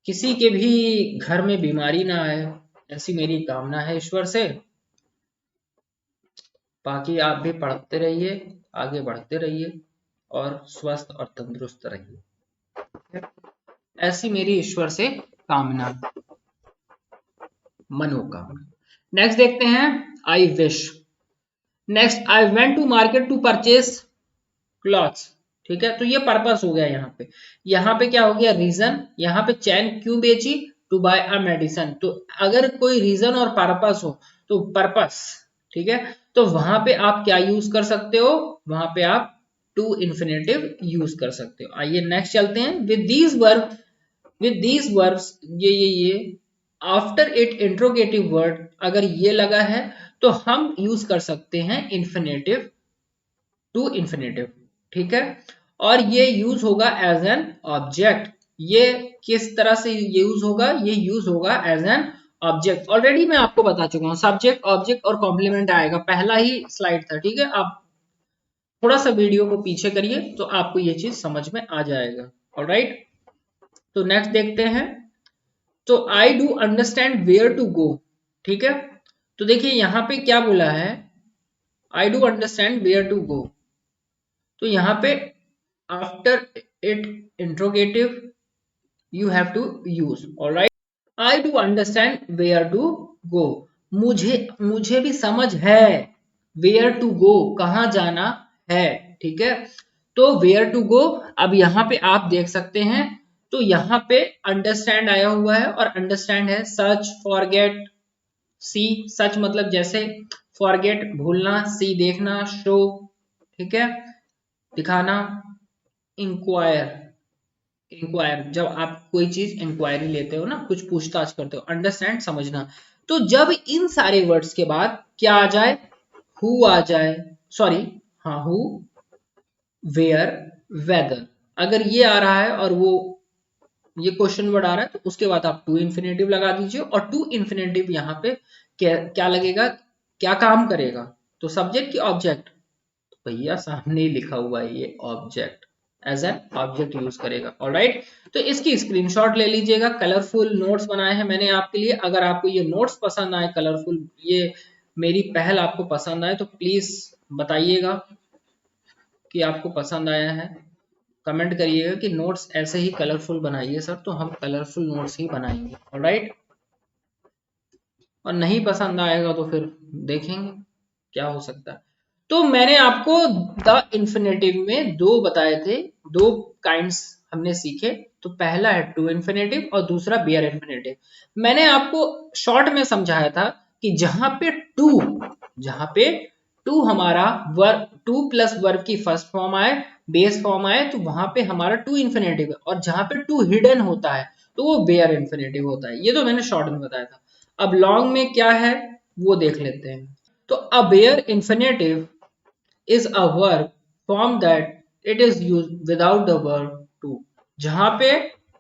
किसी के भी घर में बीमारी ना आए, ऐसी मेरी कामना है ईश्वर से। बाकी आप भी पढ़ते रहिए, आगे बढ़ते रहिए और स्वस्थ और तंदुरुस्त रहिए, ऐसी मेरी ईश्वर से कामना, मनोकामना। नेक्स्ट देखते हैं, I wish. Next, I went to market to purchase clothes. ठीक है, तो ये पर्पस हो गया। यहाँ पे क्या हो गया, रीजन, यहाँ पे चैन क्यों बेची, टू बाय अ मेडिसन। तो अगर कोई रीजन और पर्पस हो तो पर्पस, ठीक है, तो वहां पे आप क्या यूज कर सकते हो, वहां पे आप टू इन्फिनेटिव यूज कर सकते हो। आइए नेक्स्ट चलते हैं, विद दीज वर्ब्स, ये आफ्टर इट इंट्रोगेटिव वर्ड अगर ये लगा है तो हम यूज कर सकते हैं इन्फिनेटिव, टू इन्फिनेटिव। ठीक है, और ये यूज होगा एज एन ऑब्जेक्ट। ये किस तरह से यूज होगा, ये यूज होगा एज एन ऑब्जेक्ट। ऑलरेडी मैं आपको बता चुका हूं, सब्जेक्ट ऑब्जेक्ट और कॉम्प्लीमेंट आएगा, पहला ही स्लाइड था। ठीक है, आप थोड़ा सा वीडियो को पीछे करिए तो आपको ये चीज समझ में आ जाएगा। ऑलराइट, तो नेक्स्ट देखते हैं, तो I do understand where to go. ठीक है, तो देखिए यहां पे क्या बोला है, I do understand where to go, तो यहां पे after it interrogative you have to use. Alright, I do understand where to go, मुझे भी समझ है वेयर टू गो, कहाँ जाना है, ठीक है। तो वेयर टू गो, अब यहाँ पे आप देख सकते हैं, तो यहाँ पे अंडरस्टैंड आया हुआ है और अंडरस्टैंड है, सच, फॉरगेट, सी, सच मतलब जैसे, फॉरगेट भूलना, सी देखना, शो ठीक है दिखाना, इंक्वायर, इंक्वायर जब आप कोई चीज इंक्वायरी लेते हो ना, कुछ पूछताछ करते हो, अंडरस्टैंड समझना। तो जब इन सारे वर्ड्स के बाद क्या आ जाए, हु आ जाए, सॉरी, हाँ हु, वेयर, वेदर, अगर ये आ रहा है और वो ये क्वेश्चन वर्ड आ रहा है, तो उसके बाद आप टू इन्फिनेटिव लगा दीजिए, और टू इन्फिनेटिव यहाँ पे क्या लगेगा, क्या काम करेगा, तो सब्जेक्ट की ऑब्जेक्ट, भैया सामने ही लिखा हुआ है ये object, as an object use करेगा। ऑलराइट, तो इसकी स्क्रीनशॉट ले लीजिएगा। कलरफुल नोट्स बनाए हैं मैंने आपके लिए, अगर आपको ये नोट्स पसंद आए, कलरफुल ये मेरी पहल आपको पसंद आए, तो प्लीज बताइएगा कि आपको पसंद आया है, कमेंट करिएगा कि नोट्स ऐसे ही कलरफुल बनाइए सर, तो हम कलरफुल नोट्स ही बनाएंगे। ऑलराइट, और नहीं पसंद आएगा तो फिर देखेंगे क्या हो सकता है। तो मैंने आपको द इन्फिनेटिव में दो बताए थे, दो काइंड्स हमने सीखे। तो पहला है टू इन्फिनेटिव और दूसरा बेयर इन्फिनेटिव। मैंने आपको शॉर्ट में समझाया था कि जहां पे टू हमारा वर्ब, टू प्लस वर्ब की फर्स्ट फॉर्म आए, बेस फॉर्म आए, तो वहां पे हमारा टू इन्फिनेटिव है, और जहां पे टू हिडन होता है तो वो बेयर इन्फिनेटिव होता है। ये तो मैंने शॉर्ट में बताया था। अब लॉन्ग में क्या है वो देख लेते हैं। तो a bare infinitive is a verb form that it is used without the verb to। जहां पे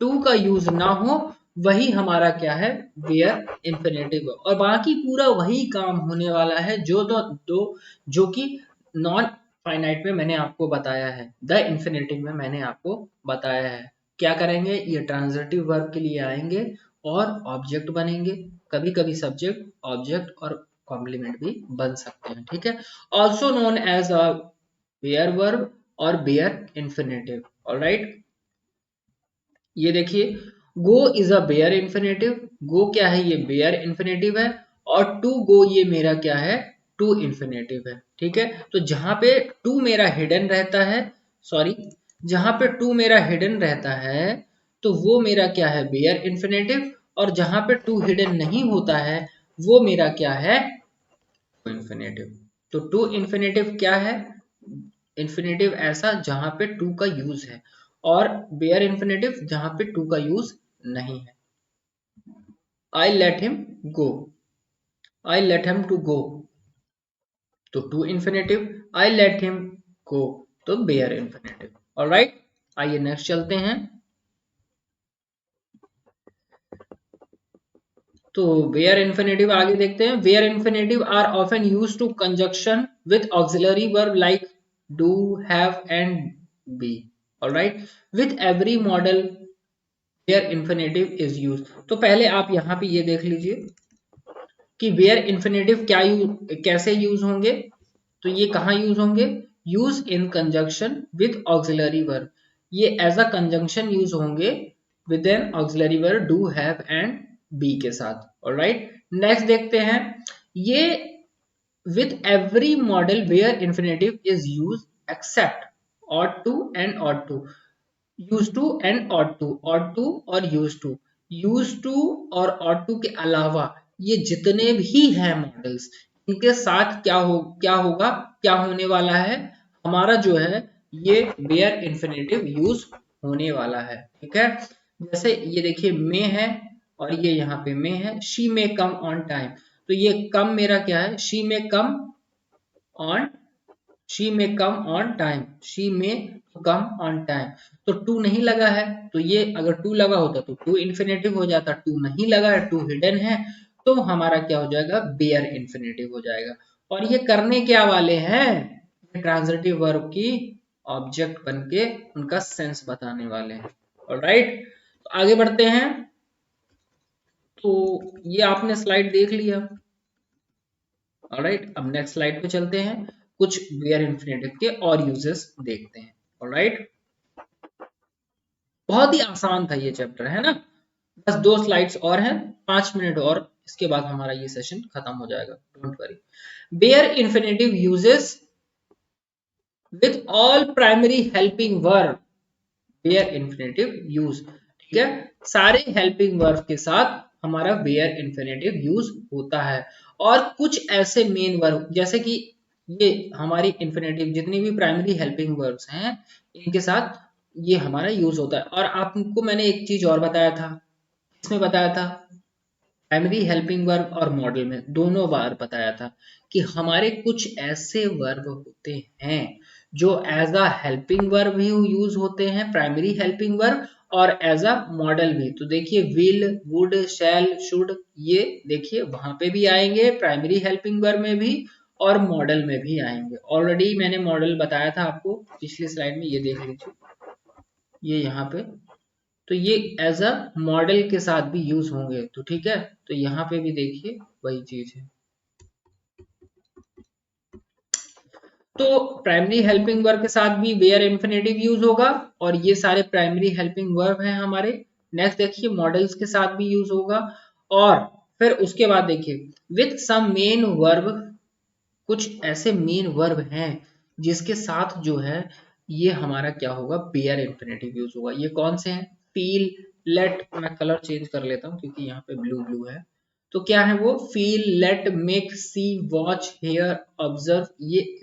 to का यूज ना हो वही हमारा क्या है, बेयर इन्फिनेटिव है, और बाकी पूरा वही काम होने वाला है जो कि नॉन फाइनाइट में मैंने आपको बताया है, द इन्फिनेटिव में मैंने आपको बताया है। क्या करेंगे, ये ट्रांजिटिव वर्ब के लिए आएंगे और ऑब्जेक्ट बनेंगे, कभी कभी सब्जेक्ट, ऑब्जेक्ट और कॉम्प्लीमेंट भी बन सकते हैं, ठीक है। Also known as a bare verb और बेयर इन्फिनेटिव। ऑलराइट, ये देखिए, go is a bare infinitive, go क्या है, ये बेयर इन्फिनेटिव है, और टू गो ये मेरा क्या है, टू इन्फिनेटिव है, ठीक है। तो जहां पे टू मेरा हिडन रहता है, सॉरी, जहां पे टू मेरा हिडन रहता है तो वो मेरा क्या है, बेयर इन्फिनेटिव, और जहां पे टू हिडन नहीं होता है वो मेरा क्या है, इन्फिनेटिव। तो टू इन्फिनेटिव क्या है, इन्फिनेटिव ऐसा जहां पे टू का यूज है, और बेयर इन्फिनेटिव जहां पे टू का यूज नहीं है। I let him go, I let him to go, तो to infinitive, I let him go, तो बेयर इन्फिनेटिव। ऑलराइट, आइए नेक्स्ट चलते हैं। तो वेयर इन्फिनेटिव आगे देखते हैं। Bare infinitive are often used to conjunction with auxiliary verb like do, have and be. Alright, with every modal bare infinitive is use. तो पहले आप यहाँ पे ये देख लीजिए कि वेयर इन्फिनेटिव क्या कैसे यूज होंगे। तो ये कहाँ यूज होंगे, use in conjunction with auxiliary verb, ये एज अ कंजंक्शन यूज होंगे with an auxiliary verb do, have and be के साथ। ऑलराइट, नेक्स्ट देखते हैं, ये with every model where infinitive is used except ought to and ought to, used to and ought to और used to और ought to के अलावा ये जितने भी हैं मॉडल्स, इनके साथ क्या होगा, क्या होने वाला है, हमारा जो है ये where infinitive यूज होने वाला है, ठीक है। जैसे ये देखिए मे है और ये यहाँ पे मे है, she may come on time, तो ये कम मेरा क्या है, she may come on, she में कम ऑन टाइम, शी में कम ऑन टाइम। तो टू नहीं लगा है, तो ये अगर टू लगा होता तो टू इन्फिनेटिव हो जाता, टू नहीं लगा है, टू हिडन है, तो हमारा क्या हो जाएगा, बेयर इन्फिनेटिव हो जाएगा। और ये करने क्या वाले हैं, ट्रांजिटिव वर्ब की ऑब्जेक्ट बन के उनका सेंस बताने वाले हैं। ऑलराइट, तो आगे बढ़ते हैं। तो ये आपने स्लाइड देख लिया। ऑलराइट, अब नेक्स्ट स्लाइड पे चलते हैं, कुछ वेयर इन्फिनेटिव के और यूजेस देखते हैं। ऑलराइट, बहुत ही आसान था ये चैप्टर, है ना। बस 2 स्लाइड्स और हैं, 5 मिनट और, इसके बाद हमारा ये सेशन खत्म हो जाएगा, don't worry. Bare infinitive uses with all primary helping verb, bare infinitive use, ठीक है, सारे हेल्पिंग वर्ब के साथ हमारा बेयर इन्फिनेटिव यूज होता है। और कुछ ऐसे मेन वर्ब, जैसे कि ये हमारी इन्फिनेटिव जितनी भी प्राइमरी हेल्पिंग वर्ब्स हैं इनके साथ ये हमारा यूज होता है। और आपको मैंने एक चीज और बताया था, इसमें बताया था प्राइमरी हेल्पिंग वर्ब और मॉडल में दोनों बार बताया था कि हमारे कुछ ऐसे वर्ब होते हैं जो एज अ हेल्पिंग वर्ब भी यूज होते हैं, प्राइमरी हेल्पिंग वर्ब, और एज अ मॉडल भी। तो देखिए विल, वुड, शैल, शुड, ये देखिए वहां पे भी आएंगे, प्राइमरी हेल्पिंग वर्ब में भी और मॉडल में भी आएंगे। ऑलरेडी मैंने मॉडल बताया था आपको पिछली स्लाइड में, ये देख लीजिए, ये यहाँ पे। तो ये एज अ मॉडल के साथ भी यूज होंगे, तो ठीक है, तो यहाँ पे भी देखिए वही चीज है। तो प्राइमरी हेल्पिंग वर्ब के साथ भी वेयर इन्फिनेटिव यूज होगा, और ये सारे प्राइमरी हेल्पिंग वर्ब हैं हमारे। नेक्स्ट देखिए मॉडल्स के साथ भी यूज होगा, और फिर उसके बाद देखिए विथ सम मेन वर्ब, कुछ ऐसे मेन वर्ब हैं जिसके साथ जो है ये हमारा क्या होगा, बेयर इन्फिनेटिव यूज होगा। ये कौन से हैं, फील, लेट, मैं कलर चेंज कर लेता हूँ क्योंकि यहाँ पे ब्लू ब्लू है। तो क्या है वो, feel, let, make, see, watch, hear, observe, ये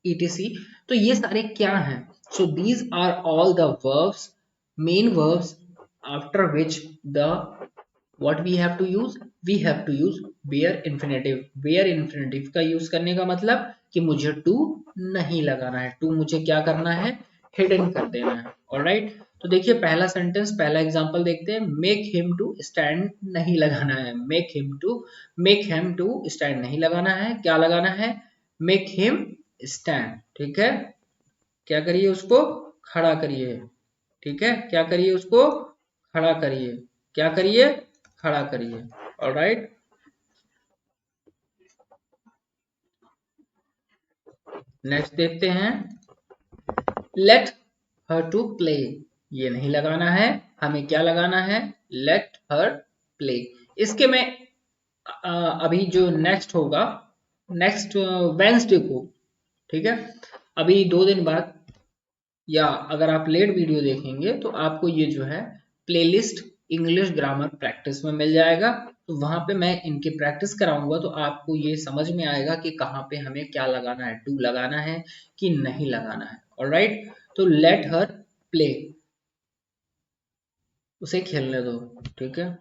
etc। तो ये सारे क्या हैं, so these are all the verbs, main verbs after which the what we have to use, we have to use bare infinitive। bare infinitive का use करने का मतलब कि मुझे to नहीं लगाना है, to मुझे क्या करना है, hidden कर देना है। ऑलराइट, तो देखिए पहला सेंटेंस, पहला एग्जांपल देखते हैं, make him to stand नहीं लगाना है, make him to stand नहीं लगाना है, क्या लगाना है, make him stand, ठीक है, क्या करिए उसको, खड़ा करिए, ठीक है, क्या करिए उसको, खड़ा करिए, क्या करिए, खड़ा करिए। ऑलराइट, नेक्स्ट देखते हैं, लेट हर टू प्ले, ये नहीं लगाना है, हमें क्या लगाना है, लेट हर प्ले। इसके में अभी जो नेक्स्ट होगा, नेक्स्ट वेंसडे को, ठीक है, अभी 2 दिन बाद, या अगर आप लेट वीडियो देखेंगे तो आपको ये जो है प्लेलिस्ट इंग्लिश ग्रामर प्रैक्टिस में मिल जाएगा। तो वहां पे मैं इनकी प्रैक्टिस कराऊंगा, तो आपको ये समझ में आएगा कि कहाँ पे हमें क्या लगाना है, टू लगाना है कि नहीं लगाना है। ऑलराइट, तो लेट हर प्ले, उसे खेलने दो, ठीक है।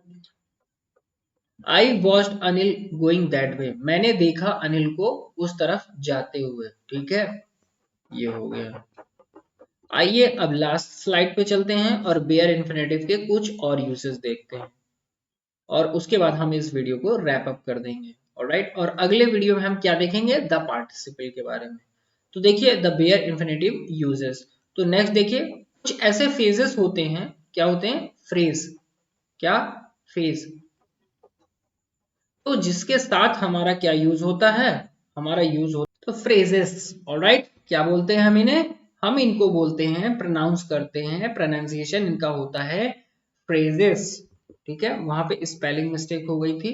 I watched Anil going that way, मैंने देखा अनिल को उस तरफ जाते हुए, ठीक है, ये हो गया। आइए अब लास्ट स्लाइड पे चलते हैं और बेयर इन्फिनेटिव के कुछ और यूसेस देखते हैं, और उसके बाद हम इस वीडियो को रैप अप कर देंगे। ऑलराइट, और अगले वीडियो में हम क्या देखेंगे, द पार्टिसिपल के बारे में। तो देखिए द बेयर इन्फिनेटिव यूजेस। तो नेक्स्ट देखिए, कुछ ऐसे फेजेस होते हैं, क्या होते हैं, फ्रेज, क्या, फेज, तो जिसके साथ हमारा क्या यूज होता है, हमारा यूज होता, तो फ्रेजेस। ऑलराइट, क्या बोलते हैं हम इन्हें, हम इनको बोलते हैं, प्रोनाउंस करते हैं, प्रोनाउंसिएशन इनका होता है फ्रेजेस, ठीक है, वहां पे स्पेलिंग मिस्टेक हो गई थी,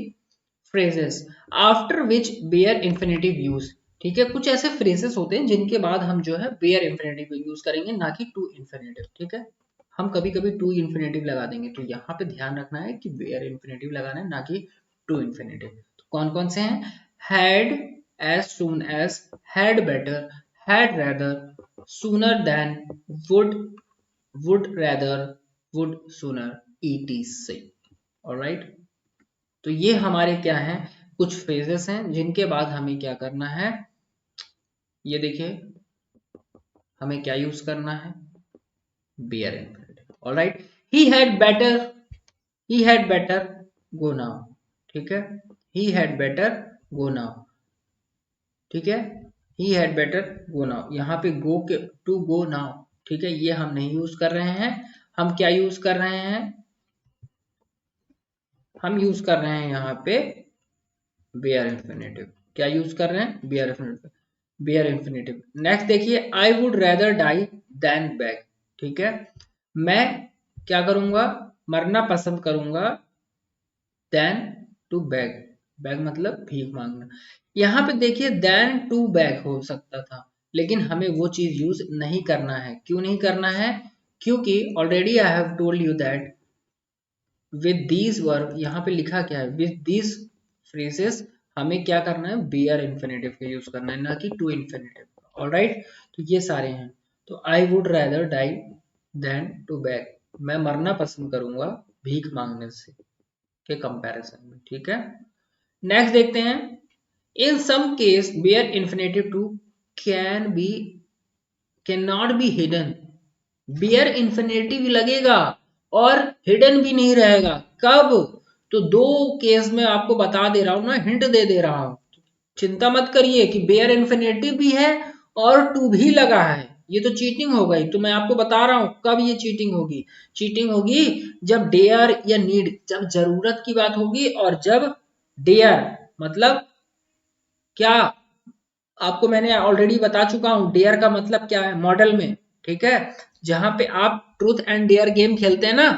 phrases after which bare infinitive use, ठीक है, कुछ ऐसे फ्रेजेस होते हैं जिनके बाद हम जो है बेयर इंफिनिटिव यूज करेंगे, ना कि टू इंफिनिटिव, ठीक है। हम कभी कभी टू इंफिनिटिव लगा देंगे, तो यहाँ पे ध्यान रखना है कि बेयर इंफिनिटिव लगाना है, ना कि टू इंफिनिटिव। तो कौन कौन से हैं, had, as soon as, had better, had rather, sooner than, would, would rather, would sooner, etc। Alright, तो ये हमारे क्या हैं, कुछ फ्रेजेस हैं जिनके बाद हमें क्या करना है, ये देखिए हमें क्या यूज करना है, bare infinitive. Alright, he had better, he had better go now, ठीक है, he had better go now, ठीक है, he had better go now, यहाँ पे गो के, टू गो नाउ, ठीक है, ये हम नहीं यूज कर रहे हैं, हम क्या यूज कर रहे हैं, हम यूज कर रहे हैं यहाँ पे बेयर इन्फिनिटिव, क्या यूज कर रहे हैं, bare infinitive, bare infinitive. Next देखिए, I would rather die than beg, ठीक है, मैं क्या करूंगा, मरना पसंद करूंगा देन टू बैग। बैग मतलब भीख मांगना। यहाँ पे देखिए देन टू बैग हो सकता था, लेकिन हमें वो चीज यूज नहीं करना है। क्यों नहीं करना है? क्योंकि already I have told you that with these verb, यहाँ पे लिखा क्या है, विद दीज फ्रेजेस हमें क्या करना है, बेयर इन्फिनेटिव का यूज करना है, ना कि टू इन्फिनेटिव का। ऑलराइट, तो ये सारे हैं। तो I would rather die than to beg, मैं मरना पसंद करूंगा भीख मांगने से के कंपैरिजन में। ठीक है, नेक्स्ट देखते हैं। In some case bare infinitive to can be can not be hidden. Bare infinitive लगेगा और हिडन भी नहीं रहेगा। कब? तो दो केस में आपको बता दे रहा हूं ना, हिंट दे रहा हूं। चिंता मत करिए कि बेयर इन्फिनेटिव भी है और टू भी लगा है, ये तो चीटिंग हो गई। तो मैं आपको बता रहा हूं कब ये चीटिंग होगी। चीटिंग होगी जब डेयर या नीड, जब जरूरत की बात होगी, और जब डेयर मतलब क्या, आपको मैंने ऑलरेडी बता चुका हूं डेयर का मतलब क्या है मॉडल में। ठीक है, जहां पे आप ट्रूथ एंड डेयर गेम खेलते हैं ना,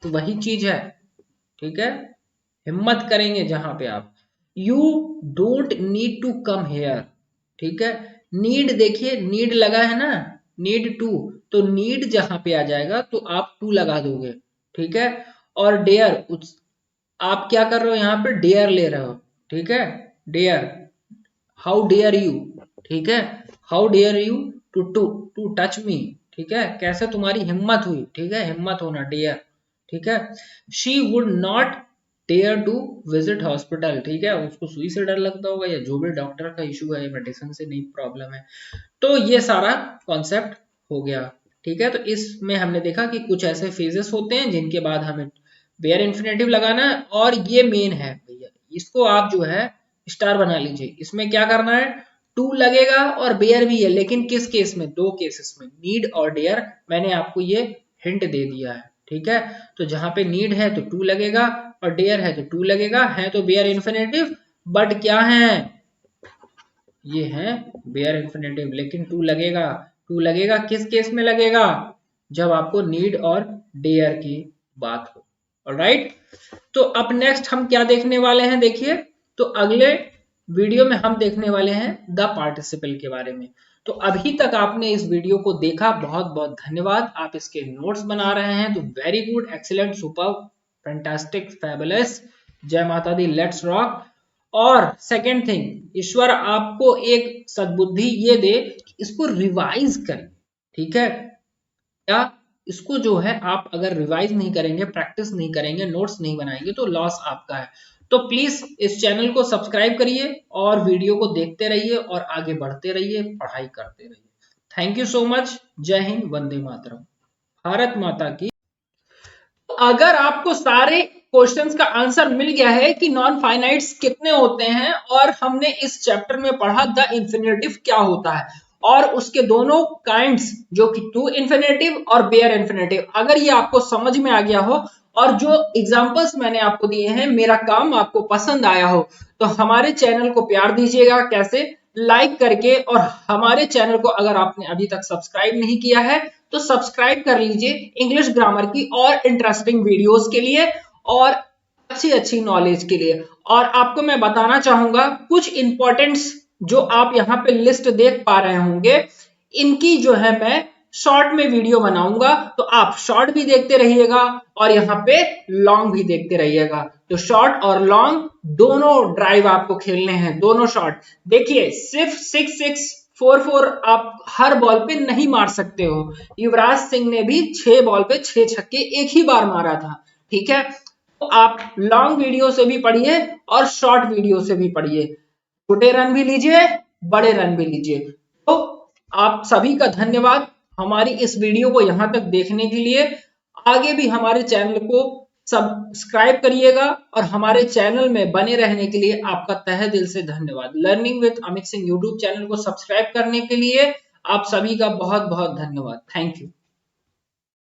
तो वही चीज है। ठीक है, हिम्मत करेंगे जहां पे आप, you don't need to come here. ठीक है, नीड देखिए, नीड लगा है ना, नीड टू, तो नीड जहां पे आ जाएगा तो आप टू लगा दोगे। ठीक है, और डेयर, आप क्या कर रहे हो यहाँ पे, डेयर ले रहे हो। ठीक है, डेयर, हाउ डेयर यू। ठीक है, how dare you to to to touch me. ठीक है, कैसे तुम्हारी हिम्मत हुई। ठीक है, हिम्मत होना, डेयर। ठीक है, she would not dare to visit hospital. ठीक है, उसको सुई से डर लगता होगा, या जो भी डॉक्टर का इशू है, मेडिसिन से नहीं प्रॉब्लम है। तो ये सारा कॉन्सेप्ट हो गया। ठीक है, तो इसमें हमने देखा कि कुछ ऐसे फेजेस होते हैं जिनके बाद हमें बेयर इन्फिनेटिव लगाना है, और ये मेन है भैया, इसको आप जो है स्टार बना लीजिए। इसमें क्या करना है, टू लगेगा और बेयर भी है, लेकिन किस केस में, दो केसेस में, नीड और डेयर। मैंने आपको ये हिंट दे दिया है। ठीक है, तो जहां पे नीड है तो टू लगेगा, और डेयर है तो टू लगेगा, है तो बेयर इन्फिनेटिव, बट क्या है, ये है बेयर इन्फिनेटिव, लेकिन टू लगेगा। टू लगेगा किस केस में लगेगा, जब आपको नीड और डेयर की बात हो। ऑलराइट, तो अब नेक्स्ट हम क्या देखने वाले हैं, देखिए, तो अगले वीडियो में हम देखने वाले हैं द पार्टिसिपल के बारे में। तो अभी तक आपने इस वीडियो को देखा, बहुत बहुत धन्यवाद। आप इसके नोट्स बना रहे हैं तो very good, excellent, super, fantastic, fabulous. जय माता दी, लेट्स रॉक। और सेकेंड थिंग, ईश्वर आपको एक सद्बुद्धि ये दे कि इसको रिवाइज करें। ठीक है, या इसको जो है आप अगर रिवाइज नहीं करेंगे, प्रैक्टिस नहीं करेंगे, नोट्स नहीं बनाएंगे, तो लॉस आपका है। तो प्लीज इस चैनल को सब्सक्राइब करिए और वीडियो को देखते रहिए और आगे बढ़ते रहिए, पढ़ाई करते रहिए। Thank you so much. जय हिंद, वंदे मातरम, भारत माता की। अगर आपको सारे क्वेश्चंस का आंसर मिल गया है कि नॉन फाइनाइट्स कितने होते हैं, और हमने इस चैप्टर में पढ़ा द इन्फिनेटिव क्या होता है, और उसके दोनों काइंड्स जो कि टू इन्फिनेटिव और बेयर इन्फिनेटिव, अगर ये आपको समझ में आ गया हो, और जो एग्जांपल्स मैंने आपको दिए हैं, मेरा काम आपको पसंद आया हो, तो हमारे चैनल को प्यार दीजिएगा। कैसे? लाइक करके। और हमारे चैनल को अगर आपने अभी तक सब्सक्राइब नहीं किया है तो सब्सक्राइब कर लीजिए इंग्लिश ग्रामर की और इंटरेस्टिंग वीडियोस के लिए और अच्छी अच्छी नॉलेज के लिए। और आपको मैं बताना चाहूंगा कुछ इंपॉर्टेंट्स जो आप यहाँ पे लिस्ट देख पा रहे होंगे, इनकी जो है मैं शॉर्ट में वीडियो बनाऊंगा, तो आप शॉर्ट भी देखते रहिएगा और यहाँ पे लॉन्ग भी देखते रहिएगा। तो शॉर्ट और लॉन्ग दोनों ड्राइव आपको खेलने हैं, दोनों शॉट। देखिए, सिर्फ 6-6-4-4 आप हर बॉल पे नहीं मार सकते हो। युवराज सिंह ने भी 6 बॉल पे 6 छक्के एक ही बार मारा था। ठीक है, तो आप लॉन्ग वीडियो से भी पढ़िए और शॉर्ट वीडियो से भी पढ़िए, छोटे रन भी लीजिए, बड़े रन भी लीजिए। तो आप सभी का धन्यवाद हमारी इस वीडियो को यहां तक देखने के लिए। आगे भी हमारे चैनल को सब्सक्राइब करिएगा और हमारे चैनल में बने रहने के लिए आपका तहे दिल से धन्यवाद। Learning with Amit Singh YouTube channel को सब्सक्राइब करने के लिए आप सभी का बहुत बहुत धन्यवाद। Thank you.